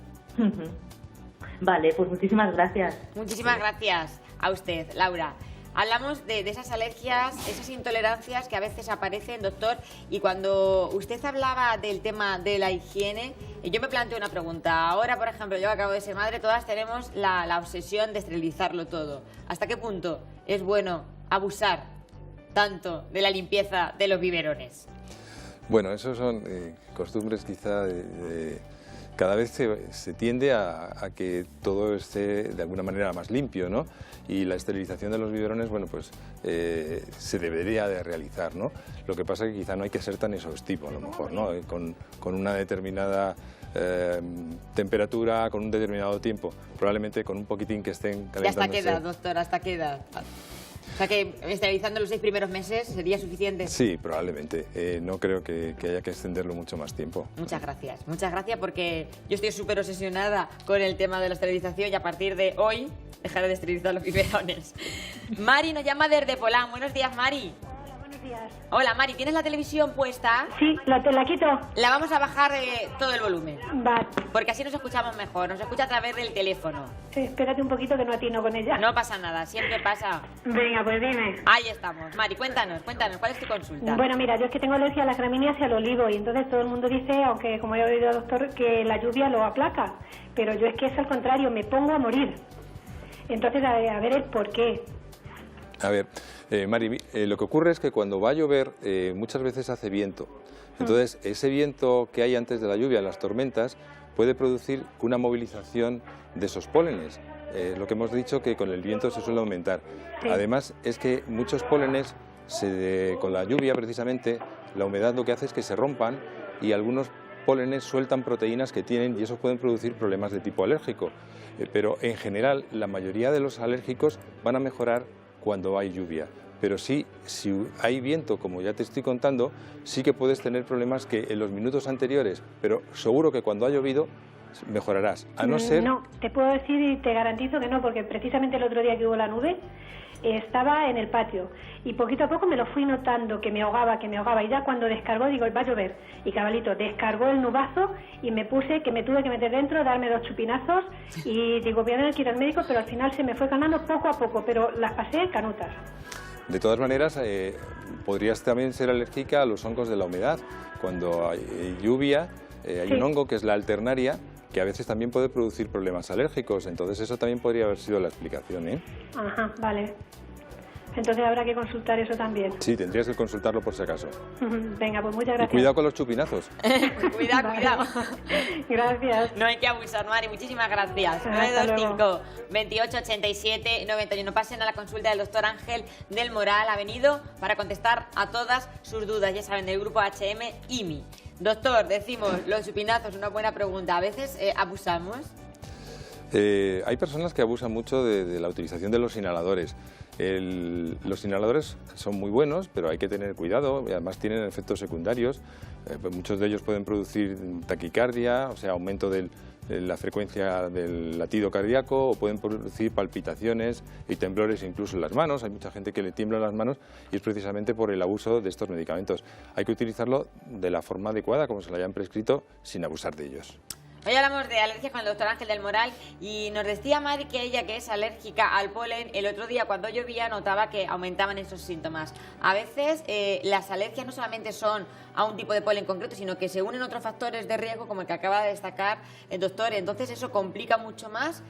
Vale, pues muchísimas gracias. Muchísimas gracias a usted, Laura. Hablamos de esas alergias, esas intolerancias que a veces aparecen, doctor, y cuando usted hablaba del tema de la higiene, yo me planteo una pregunta. Ahora, por ejemplo, yo acabo de ser madre, todas tenemos la obsesión de esterilizarlo todo. ¿Hasta qué punto es bueno abusar tanto de la limpieza de los biberones? Bueno, esos son costumbres quizá cada vez se tiende a que todo esté de alguna manera más limpio, ¿no? Y la esterilización de los biberones, bueno, pues se debería de realizar, ¿no? Lo que pasa es que quizá no hay que ser tan exhaustivo, a lo mejor, ¿no? Con una determinada temperatura, con un determinado tiempo, probablemente con un poquitín que estén calentándose. ¿Y hasta qué edad, doctor? ¿Hasta qué edad? O sea, que esterilizando los 6 primeros meses sería suficiente. Sí, probablemente. No creo que haya que extenderlo mucho más tiempo. Muchas gracias, porque yo estoy súper obsesionada con el tema de la esterilización y a partir de hoy dejaré de esterilizar los biberones. Mari nos llama desde Polán. Buenos días, Mari. Hola, buenos días. Hola, Mari, ¿tienes la televisión puesta? Sí, la quito. La vamos a bajar todo el volumen. Vale. Porque así nos escuchamos mejor, nos escucha a través del teléfono. Espérate un poquito que no atino con ella. No pasa nada, siempre pasa. Venga, pues dime. Ahí estamos. Mari, cuéntanos, ¿cuál es tu consulta? Bueno, mira, yo es que tengo alergia a las gramíneas y al olivo y entonces todo el mundo dice, aunque como he oído doctor, que la lluvia lo aplaca, pero yo es que es al contrario, me pongo a morir. Entonces, a ver el por qué. A ver, Mari, lo que ocurre es que cuando va a llover muchas veces hace viento. Entonces, ese viento que hay antes de la lluvia, las tormentas, puede producir una movilización de esos pólenes. Lo que hemos dicho que con el viento se suele aumentar. Sí. Además, es que muchos pólenes, con la lluvia precisamente, la humedad lo que hace es que se rompan y algunos pólenes sueltan proteínas que tienen y eso pueden producir problemas de tipo alérgico. Pero en general, la mayoría de los alérgicos van a mejorar cuando hay lluvia. Pero sí, si hay viento, como ya te estoy contando, sí que puedes tener problemas que en los minutos anteriores, pero seguro que cuando ha llovido mejorarás, a no ser... No, te puedo decir y te garantizo que no, porque precisamente el otro día que hubo la nube, estaba en el patio y poquito a poco me lo fui notando, que me ahogaba, y ya cuando descargó digo, va a llover, y cabalito, descargó el nubazo y me puse que me tuve que meter dentro, darme 2 chupinazos y digo, voy a tener que ir al médico, pero al final se me fue ganando poco a poco, pero las pasé canutas. De todas maneras, podrías también ser alérgica a los hongos de la humedad. Cuando hay lluvia, hay un hongo que es la alternaria, que a veces también puede producir problemas alérgicos. Entonces eso también podría haber sido la explicación, ¿eh? Ajá, vale. Entonces habrá que consultar eso también. Sí, tendrías que consultarlo por si acaso. Venga, pues muchas gracias. Y cuidado con los chupinazos. Cuidado, Vale. cuidado. Gracias. No hay que abusar, Mari. Muchísimas gracias. Hasta 925 28 87 91. Pasen a la consulta del doctor Ángel del Moral. Ha venido para contestar a todas sus dudas. Ya saben, del grupo HM IMI. Doctor, decimos, los chupinazos, una buena pregunta. ¿A veces abusamos? Hay personas que abusan mucho de la utilización de los inhaladores. Los inhaladores son muy buenos, pero hay que tener cuidado, y además tienen efectos secundarios. Muchos de ellos pueden producir taquicardia, o sea, aumento de la frecuencia del latido cardíaco, o pueden producir palpitaciones y temblores incluso en las manos. Hay mucha gente que le tiemblan las manos y es precisamente por el abuso de estos medicamentos. Hay que utilizarlo de la forma adecuada, como se lo hayan prescrito, sin abusar de ellos. Hoy hablamos de alergias con el doctor Ángel del Moral y nos decía Mari que ella, que es alérgica al polen, el otro día cuando llovía notaba que aumentaban esos síntomas. A veces las alergias no solamente son a un tipo de polen concreto, sino que se unen otros factores de riesgo como el que acaba de destacar el doctor. Entonces eso complica mucho más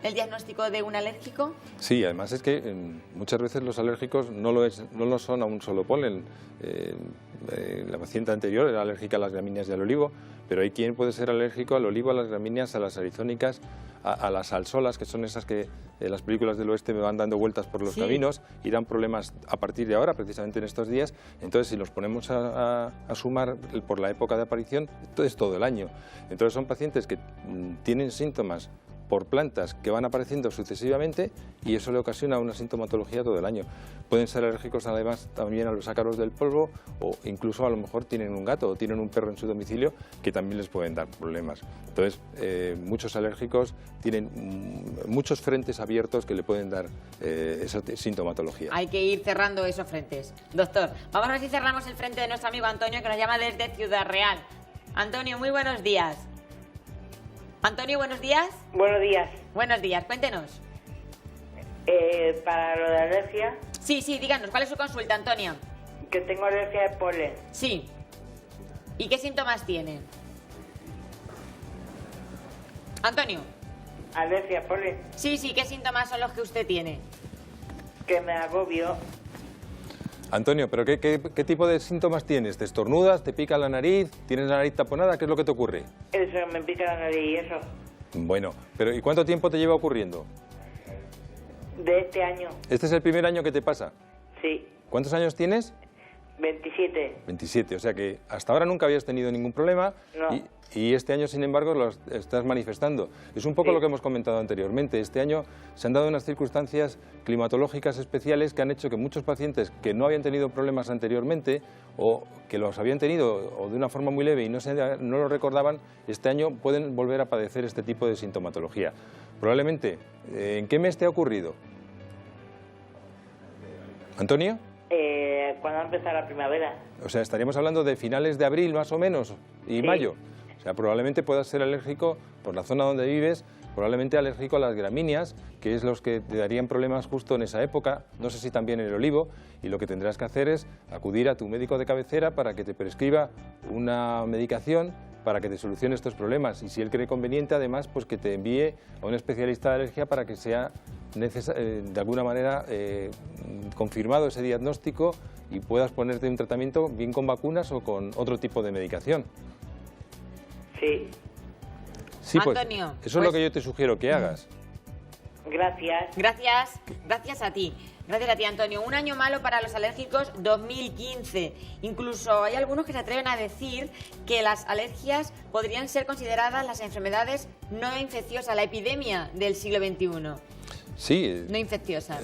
el diagnóstico de un alérgico. Sí, además es que muchas veces los alérgicos no lo son a un solo polen. La paciente anterior era alérgica a las gramíneas y al olivo, pero hay quien puede ser alérgico al olivo, a las gramíneas, a las arizónicas, a las salsolas, que son esas que en las películas del oeste me van dando vueltas por los caminos y dan problemas a partir de ahora, precisamente en estos días. Entonces, si nos ponemos a sumar por la época de aparición, esto es todo el año. Entonces, son pacientes que tienen síntomas por plantas que van apareciendo sucesivamente y eso le ocasiona una sintomatología todo el año. Pueden ser alérgicos además también a los ácaros del polvo o incluso a lo mejor tienen un gato o tienen un perro en su domicilio que también les pueden dar problemas. Entonces, muchos alérgicos tienen muchos frentes abiertos que le pueden dar esa sintomatología. Hay que ir cerrando esos frentes. Doctor, vamos a ver si cerramos el frente de nuestro amigo Antonio, que nos llama desde Ciudad Real. Antonio, muy buenos días. Antonio, buenos días. Buenos días. Buenos días, cuéntenos. Para lo de alergia, Sí, díganos, ¿cuál es su consulta, Antonio? que tengo alergia al polen. Sí. ¿Y qué síntomas tiene? Antonio. Alergia al polen, Sí, ¿qué síntomas son los que usted tiene? que me agobio. Antonio, ¿pero qué tipo de síntomas tienes? ¿Te estornudas? ¿Te pica la nariz? ¿Tienes la nariz taponada? ¿Qué es lo que te ocurre? Eso, me pica la nariz y eso. Bueno, pero ¿y cuánto tiempo te lleva ocurriendo? De este año, ¿Este es el primer año que te pasa? sí. ¿Cuántos años tienes? 27. 27, o sea que hasta ahora nunca habías tenido ningún problema No. y este año, sin embargo, lo estás manifestando. Es un poco Sí. lo que hemos comentado anteriormente. Este año se han dado unas circunstancias climatológicas especiales que han hecho que muchos pacientes que no habían tenido problemas anteriormente o que los habían tenido o de una forma muy leve y no lo recordaban, este año pueden volver a padecer este tipo de sintomatología. Probablemente, ¿en qué mes te ha ocurrido? ¿Antonio? Cuando empezó la primavera. O sea, estaríamos hablando de finales de abril más o menos y Sí. mayo. O sea, probablemente puedas ser alérgico por la zona donde vives, probablemente alérgico a las gramíneas, que es los que te darían problemas justo en esa época, no sé si también el olivo, y lo que tendrás que hacer es acudir a tu médico de cabecera para que te prescriba una medicación para que te solucione estos problemas y si él cree conveniente, además, pues que te envíe a un especialista de alergia para que sea de alguna manera confirmado ese diagnóstico y puedas ponerte un tratamiento bien con vacunas o con otro tipo de medicación. Sí. Sí, pues Antonio, eso es lo que yo te sugiero que hagas. Gracias. Gracias a ti. Gracias a ti, Antonio. Un año malo para los alérgicos, 2015. Incluso hay algunos que se atreven a decir que las alergias podrían ser consideradas las enfermedades no infecciosas, la epidemia del siglo XXI. Sí. No infecciosa.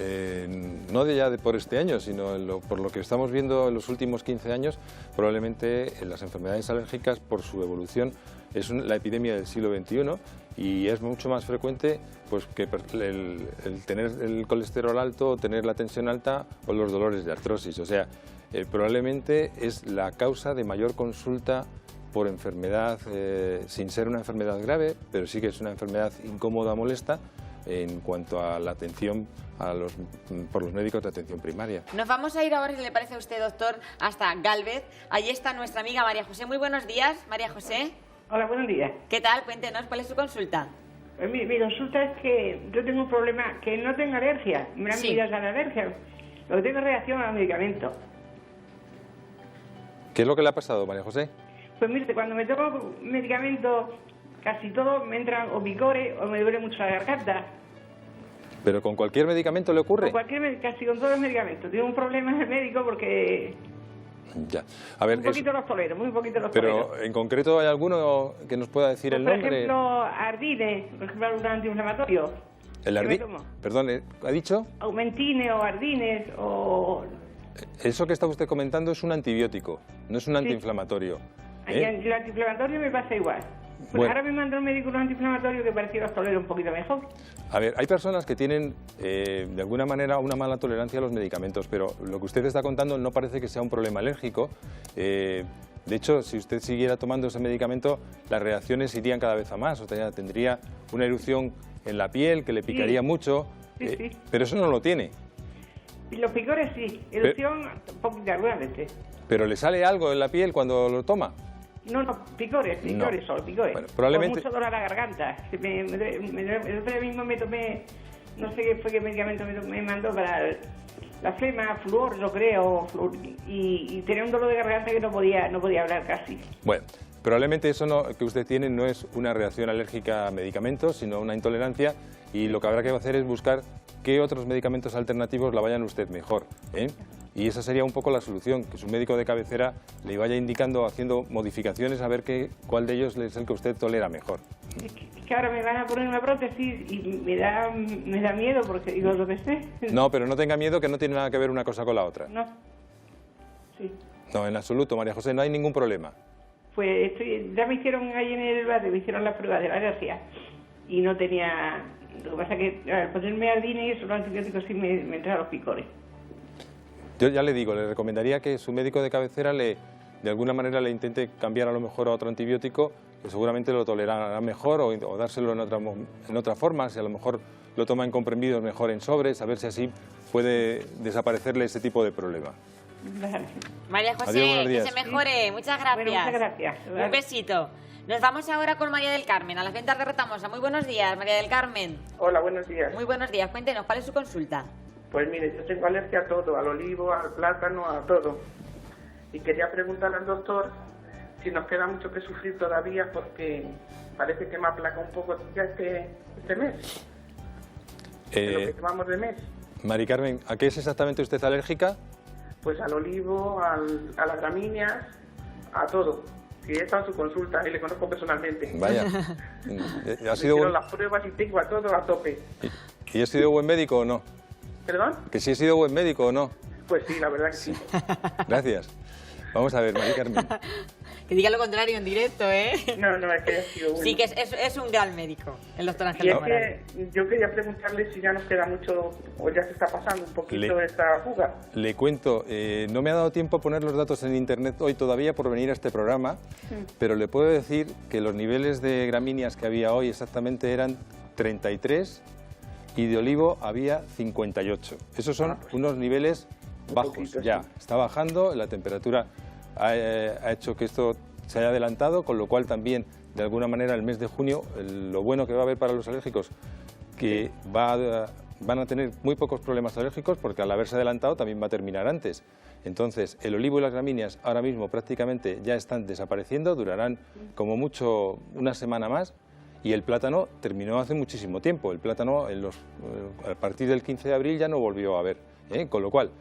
No por este año, sino por lo que estamos viendo en los últimos 15 años, probablemente las enfermedades alérgicas, por su evolución, es la epidemia del siglo XXI y es mucho más frecuente pues, que el tener el colesterol alto, tener la tensión alta o los dolores de artrosis. O sea, probablemente es la causa de mayor consulta por enfermedad, sin ser una enfermedad grave, pero sí que es una enfermedad incómoda, molesta, en cuanto a la atención por los médicos de atención primaria. Nos vamos a ir ahora, si le parece a usted, doctor, hasta Gálvez. Allí está nuestra amiga María José. Muy buenos días, María José. Hola, buenos días. ¿Qué tal? Cuéntenos, ¿cuál es su consulta? Mi consulta es que yo tengo un problema, que no tengo alergia, me han Sí. mirado la alergia, Lo que tengo es reacción a los medicamentos. ¿Qué es lo que le ha pasado, María José? Pues mire, cuando me tomo medicamentos, casi todos me entran o picores o me duele mucho la garganta. ¿Pero con cualquier medicamento le ocurre? Casi con todos los medicamentos. Tengo un problema en el médico porque... Ya. A ver, un poquito los tolero, muy poquito los tolero. Pero en concreto, ¿hay alguno que nos pueda decir el nombre? Por ejemplo, Ardine, por ejemplo, un antiinflamatorio. ¿El Ardine? Perdón, ¿ha dicho? Aumentine o Ardines o... Eso que está usted comentando es un antibiótico, no es un antiinflamatorio. Y el antiinflamatorio me pasa igual. Pues bueno, ahora me mandó un médico un antiinflamatorio que parecía los tolero un poquito mejor. A ver, hay personas que tienen de alguna manera una mala tolerancia a los medicamentos, pero lo que usted está contando no parece que sea un problema alérgico. De hecho, si usted siguiera tomando ese medicamento, las reacciones irían cada vez a más. O sea, tendría una erupción en la piel que le picaría mucho, pero eso no lo tiene. Los picores sí, erupción un poquito algunas veces. ¿Pero le sale algo en la piel cuando lo toma? No, picores, solo picores. Bueno, probablemente... Con mucho dolor a la garganta. El otro día mismo me tomé, no sé qué fue qué medicamento me mandó para la flema, flúor, yo creo, y tenía un dolor de garganta que no podía hablar casi. Bueno, probablemente eso que usted tiene no es una reacción alérgica a medicamentos, sino una intolerancia, y lo que habrá que hacer es buscar qué otros medicamentos alternativos la vayan usted mejor, ¿eh? Y esa sería un poco la solución, que su médico de cabecera le vaya indicando, haciendo modificaciones, a ver cuál de ellos es el que usted tolera mejor. Es que ahora me van a poner una prótesis y me da miedo porque digo lo que sé. No, pero no tenga miedo, que no tiene nada que ver una cosa con la otra. No. Sí. No, en absoluto, María José, no hay ningún problema. Pues ya me hicieron ahí en el barrio, me hicieron las pruebas de la alergia y no tenía... Lo que pasa es que al ponerme Ardine y eso, los antibióticos sí me entraron los picores. Yo ya le digo, le recomendaría que su médico de cabecera de alguna manera le intente cambiar a lo mejor a otro antibiótico, que seguramente lo tolerará mejor, o dárselo en otra forma, si a lo mejor lo toma en comprimidos, mejor en sobres, a ver si así puede desaparecerle ese tipo de problema. María José, adiós, que se mejore. Muchas gracias. Bueno, muchas gracias. Un besito. Nos vamos ahora con María del Carmen, a las ventas de Retamosa. Muy buenos días, María del Carmen. Hola, buenos días. Muy buenos días. Cuéntenos, ¿cuál es su consulta? Pues mire, yo tengo alergia a todo, al olivo, al plátano, a todo. Y quería preguntarle al doctor si nos queda mucho que sufrir todavía, porque parece que me aplaca un poco ya este mes. De lo que llevamos de mes. Mari Carmen, ¿a qué es exactamente usted alérgica? Pues al olivo, a las gramíneas, a todo. Y he estado en su consulta y le conozco personalmente. Vaya. ¿Ha sido las pruebas y tengo a todo a tope. ¿Y he sido buen médico o no? ¿Perdón? ¿Que sí he sido buen médico o no? Pues sí, la verdad que sí. Gracias. Vamos a ver, Mari Carmen. Que diga lo contrario en directo, ¿eh? No, es que ha sido bueno. Sí, que es un gran médico, el doctor Ángel del Moral. Yo quería preguntarle si ya nos queda mucho, o ya se está pasando un poquito esta fuga. Le cuento, no me ha dado tiempo a poner los datos en internet hoy todavía por venir a este programa, pero le puedo decir que los niveles de gramíneas que había hoy exactamente eran 33 y de olivo había 58. Esos son unos niveles bajos ya. Está bajando, la temperatura ha hecho que esto se haya adelantado, con lo cual también, de alguna manera, el mes de junio, lo bueno que va a haber para los alérgicos, que van a tener muy pocos problemas alérgicos, porque al haberse adelantado también va a terminar antes. Entonces, el olivo y las gramíneas ahora mismo prácticamente ya están desapareciendo, durarán como mucho una semana más, y el plátano terminó hace muchísimo tiempo. El plátano a partir del 15 de abril ya no volvió a haber, con lo cual,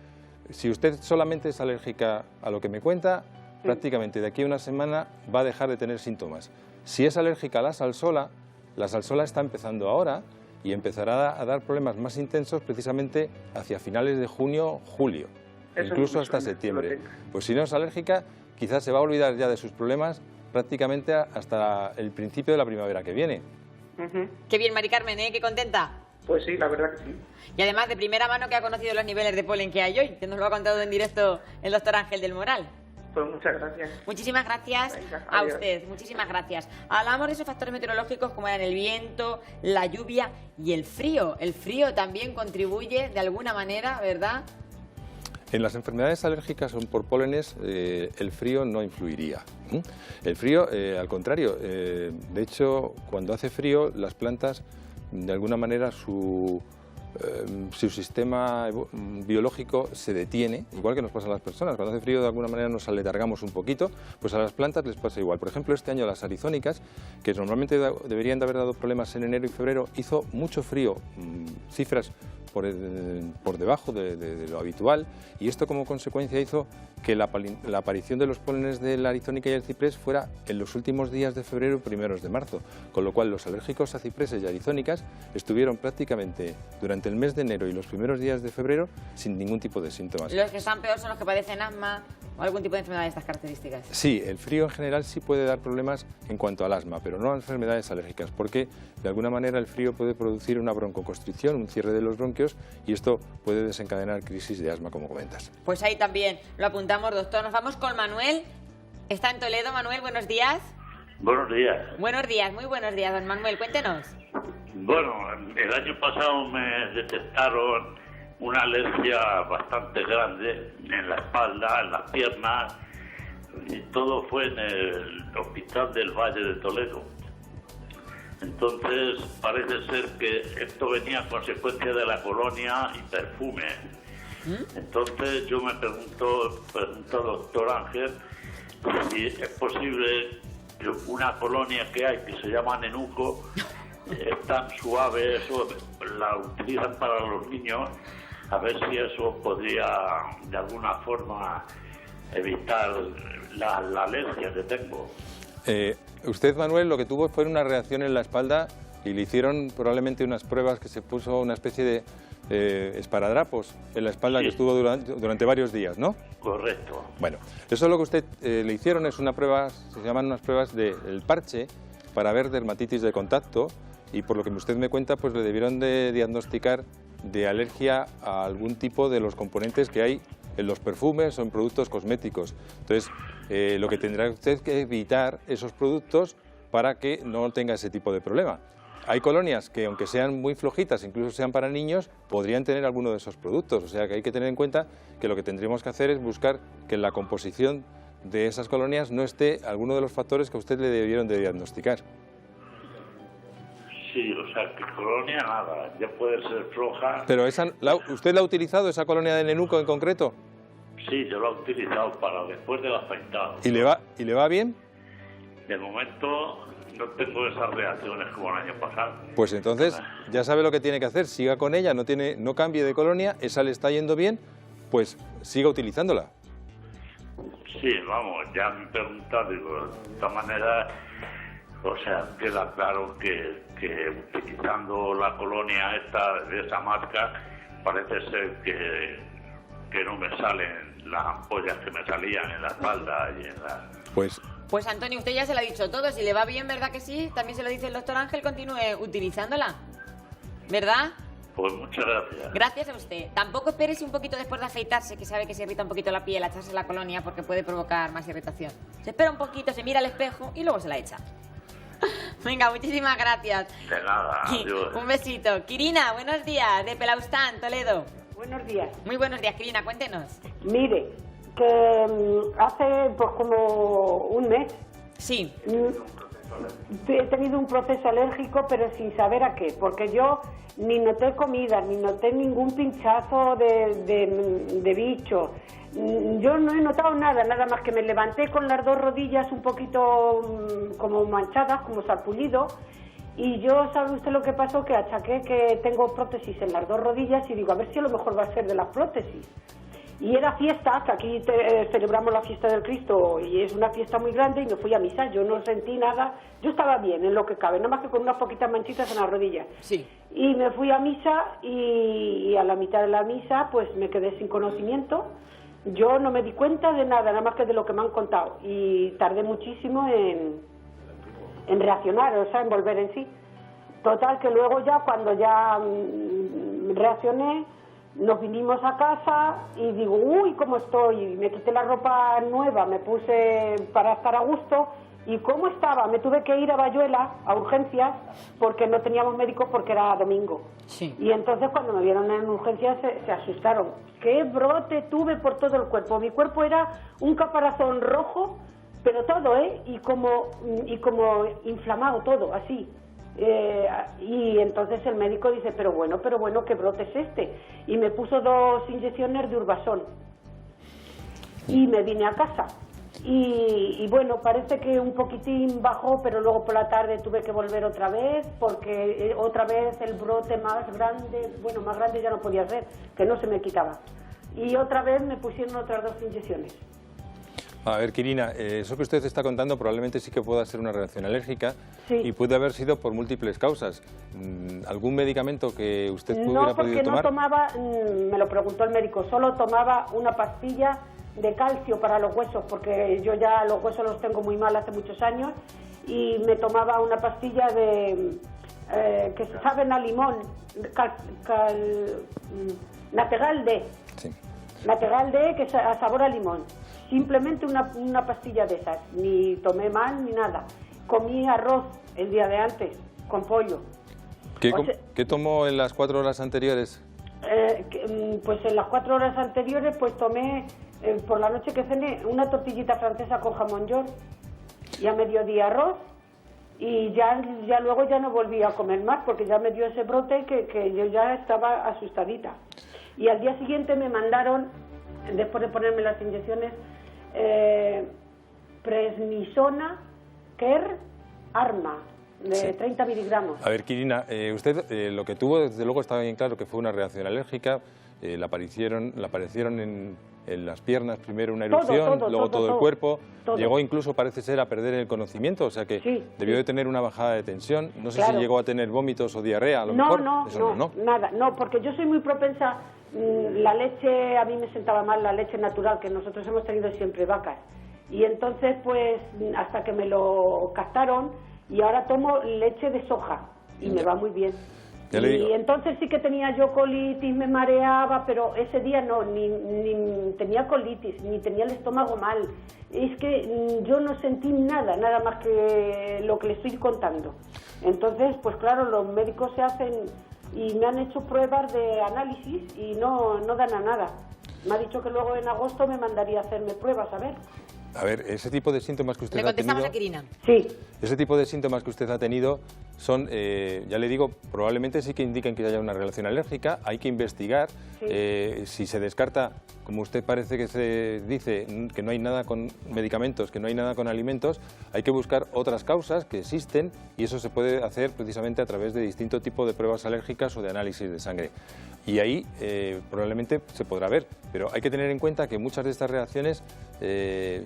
si usted solamente es alérgica a lo que me cuenta, prácticamente de aquí a una semana va a dejar de tener síntomas. Si es alérgica a la salsola está empezando ahora y empezará a dar problemas más intensos precisamente hacia finales de junio, julio, incluso hasta septiembre. Pues si no es alérgica, quizás se va a olvidar ya de sus problemas prácticamente hasta el principio de la primavera que viene. Qué bien, Mari Carmen, ¿eh? Qué contenta. Pues sí, la verdad que sí. Y además, de primera mano, que ha conocido los niveles de polen que hay hoy, que nos lo ha contado en directo el doctor Ángel del Moral. Pues muchas gracias. Muchísimas gracias. Venga, a adiós. usted, muchísimas gracias. Hablamos de esos factores meteorológicos como eran el viento, la lluvia y el frío. El frío también contribuye de alguna manera, ¿verdad? En las enfermedades alérgicas por pólenes, el frío no influiría. El frío, al contrario, de hecho, cuando hace frío, las plantas, de alguna manera, su su sistema biológico se detiene, igual que nos pasa a las personas. Cuando hace frío, de alguna manera nos aletargamos un poquito, pues a las plantas les pasa igual. Por ejemplo, este año las arizónicas, que normalmente deberían de haber dado problemas en enero y febrero, hizo mucho frío, cifras por debajo de lo habitual, y esto como consecuencia hizo que la aparición de los pólenes de la arizónica y el ciprés fuera en los últimos días de febrero y primeros de marzo, con lo cual los alérgicos a cipreses y arizónicas estuvieron prácticamente durante el mes de enero y los primeros días de febrero sin ningún tipo de síntomas. Los que están peor son los que padecen asma o algún tipo de enfermedad de estas características. Sí, el frío en general sí puede dar problemas en cuanto al asma, pero no a enfermedades alérgicas, porque de alguna manera el frío puede producir una broncoconstricción, un cierre de los bronquios, y esto puede desencadenar crisis de asma, como comentas. Pues ahí también lo apuntamos, doctor. Nos vamos con Manuel. Está en Toledo. Manuel, buenos días. Buenos días. Buenos días, muy buenos días, don Manuel. Cuéntenos. Bueno, el año pasado me detectaron una alergia bastante grande en la espalda, en las piernas, y todo fue en el hospital del Valle de Toledo. Entonces parece ser que esto venía a consecuencia de la colonia y perfume. Entonces yo me pregunto, doctor Ángel, si es posible que una colonia que hay que se llama Nenuco es tan suave, eso la utilizan para los niños, a ver si eso podría de alguna forma evitar la alergia que tengo. Usted, Manuel, lo que tuvo fue una reacción en la espalda y le hicieron probablemente unas pruebas que se puso una especie de esparadrapos en la espalda, sí, que estuvo durante varios días, ¿no? Correcto. Bueno, eso es lo que usted le hicieron, es una prueba, se llaman unas pruebas del parche para ver dermatitis de contacto, y por lo que usted me cuenta, pues le debieron de diagnosticar de alergia a algún tipo de los componentes que hay en los perfumes o en productos cosméticos. Entonces, lo que tendrá usted que evitar esos productos para que no tenga ese tipo de problema. Hay colonias que, aunque sean muy flojitas, incluso sean para niños, podrían tener alguno de esos productos. O sea que hay que tener en cuenta que lo que tendríamos que hacer es buscar que en la composición de esas colonias no esté alguno de los factores que a usted le debieron de diagnosticar. Sí, o sea, que colonia nada, ya puede ser floja. Pero ¿usted la ha utilizado, esa colonia de Nenuco en concreto? Sí, yo la he utilizado para después del afeitado. ¿Y le va bien? De momento no tengo esas reacciones como el año pasado. Pues entonces ya sabe lo que tiene que hacer, siga con ella, no cambie de colonia, esa le está yendo bien, pues siga utilizándola. Sí, vamos, ya me he preguntado, digo, de esta manera, o sea, queda claro que utilizando la colonia esta de esa marca, parece ser que no me salen las ampollas que me salían en la espalda y en la... Pues Antonio, usted ya se lo ha dicho todo, si le va bien, ¿verdad que sí? También se lo dice el doctor Ángel, continúe utilizándola, ¿verdad? Pues muchas gracias. Gracias a usted. Tampoco espérese un poquito después de afeitarse, que sabe que se irrita un poquito la piel, a echarse la colonia porque puede provocar más irritación. Se espera un poquito, se mira al espejo y luego se la echa. Venga, muchísimas gracias. De nada, adiós. Un besito. Kirina, buenos días, de Pelaustán, Toledo. Buenos días. Muy buenos días, Kirina, cuéntenos. Mire, que hace pues como un mes. Sí. He tenido un proceso alérgico, pero sin saber a qué, porque yo ni noté comida, ni noté ningún pinchazo de bicho. Yo no he notado nada más que me levanté con las dos rodillas un poquito como manchadas, como sarpullido, y yo, ¿sabe usted lo que pasó? Que achaqué que tengo prótesis en las dos rodillas y digo, a ver si a lo mejor va a ser de las prótesis. Y era fiesta, que aquí celebramos la fiesta del Cristo y es una fiesta muy grande, y me fui a misa. Yo no sentí nada, yo estaba bien en lo que cabe, nada más que con unas poquitas manchitas en las rodillas. Sí. Y me fui a misa y a la mitad de la misa pues me quedé sin conocimiento. Yo no me di cuenta de nada más que de lo que me han contado, y tardé muchísimo en reaccionar, o sea, en volver en sí. Total, que luego ya, cuando ya reaccioné, nos vinimos a casa y digo, uy, ¿cómo estoy? Me quité la ropa nueva, me puse para estar a gusto, y ¿cómo estaba? Me tuve que ir a Bayuela, a urgencias, porque no teníamos médicos porque era domingo. Sí. Y entonces cuando me vieron en urgencias se asustaron. ¡Qué brote tuve por todo el cuerpo! Mi cuerpo era un caparazón rojo, pero todo, ¿eh? Y como inflamado todo, así. Y entonces el médico dice, pero bueno, ¿qué brote es este? Y me puso 2 inyecciones de Urbasol. Y me vine a casa. Y bueno, parece que un poquitín bajó, pero luego por la tarde tuve que volver otra vez, porque otra vez el brote más grande ya no podía ser, que no se me quitaba. Y otra vez me pusieron otras 2 inyecciones. A ver, Quirina, eso que usted está contando probablemente sí que pueda ser una reacción alérgica, sí, y puede haber sido por múltiples causas. ¿Algún medicamento que usted hubiera podido tomar? No, porque no tomaba, me lo preguntó el médico, solo tomaba una pastilla de calcio para los huesos, porque yo ya los huesos los tengo muy mal hace muchos años, y me tomaba una pastilla de que saben a limón, Nategal D, sí. Nategal D, que a sabor a limón. Simplemente una pastilla de esas, ni tomé mal ni nada. Comí arroz el día de antes, con pollo. ¿Qué tomó en las 4 horas anteriores? Pues en las 4 horas anteriores pues tomé, por la noche que cené, una tortillita francesa con jamón york, y a mediodía arroz, y ya luego ya no volví a comer más, porque ya me dio ese brote que yo ya estaba asustadita. Y al día siguiente me mandaron, después de ponerme las inyecciones, Prednisona Ker Arma, de sí, 30 miligramos. A ver, Quirina, usted lo que tuvo, desde luego, estaba bien claro que fue una reacción alérgica. Le aparecieron en las piernas primero una erupción, luego todo el cuerpo. Llegó incluso, parece ser, a perder el conocimiento, o sea que sí, debió de tener una bajada de tensión. No sé si llegó a tener vómitos o diarrea, a lo mejor. No, nada, no, porque yo soy muy propensa. La leche, a mí me sentaba mal la leche natural, que nosotros hemos tenido siempre vacas. Y entonces, pues, hasta que me lo captaron, y ahora tomo leche de soja, y me va muy bien. Y entonces sí que tenía yo colitis, me mareaba, pero ese día no, ni tenía colitis, ni tenía el estómago mal. Es que yo no sentí nada más que lo que le estoy contando. Entonces, pues claro, los médicos se hacen, y me han hecho pruebas de análisis y no dan a nada. Me ha dicho que luego en agosto me mandaría a hacerme pruebas, a ver. A ver, ese tipo de síntomas que usted ha tenido... Le contestamos a Quirina. Sí. Ese tipo de síntomas que usted ha tenido son, ya le digo, probablemente sí que indican que haya una relación alérgica. Hay que investigar. Sí. Si se descarta, como usted parece que se dice, que no hay nada con medicamentos, que no hay nada con alimentos, hay que buscar otras causas que existen, y eso se puede hacer precisamente a través de distinto tipo de pruebas alérgicas o de análisis de sangre. Y ahí probablemente se podrá ver, pero hay que tener en cuenta que muchas de estas reacciones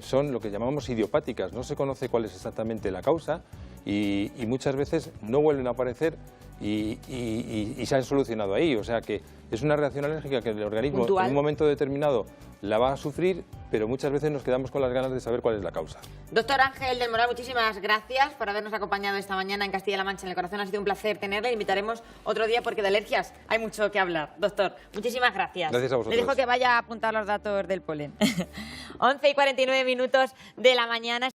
son lo que llamamos idiopáticas. No se conoce cuál es exactamente la causa, y muchas veces no vuelven a aparecer y se han solucionado ahí. O sea que es una reacción alérgica que el organismo puntual, en un momento determinado la va a sufrir, pero muchas veces nos quedamos con las ganas de saber cuál es la causa. Doctor Ángel del Moral, muchísimas gracias por habernos acompañado esta mañana en Castilla-La Mancha, en el Corazón. Ha sido un placer tenerle. Le invitaremos otro día porque de alergias hay mucho que hablar. Doctor, muchísimas gracias. Gracias a vosotros. Le dejo que vaya a apuntar los datos del polen. 11:49 de la mañana.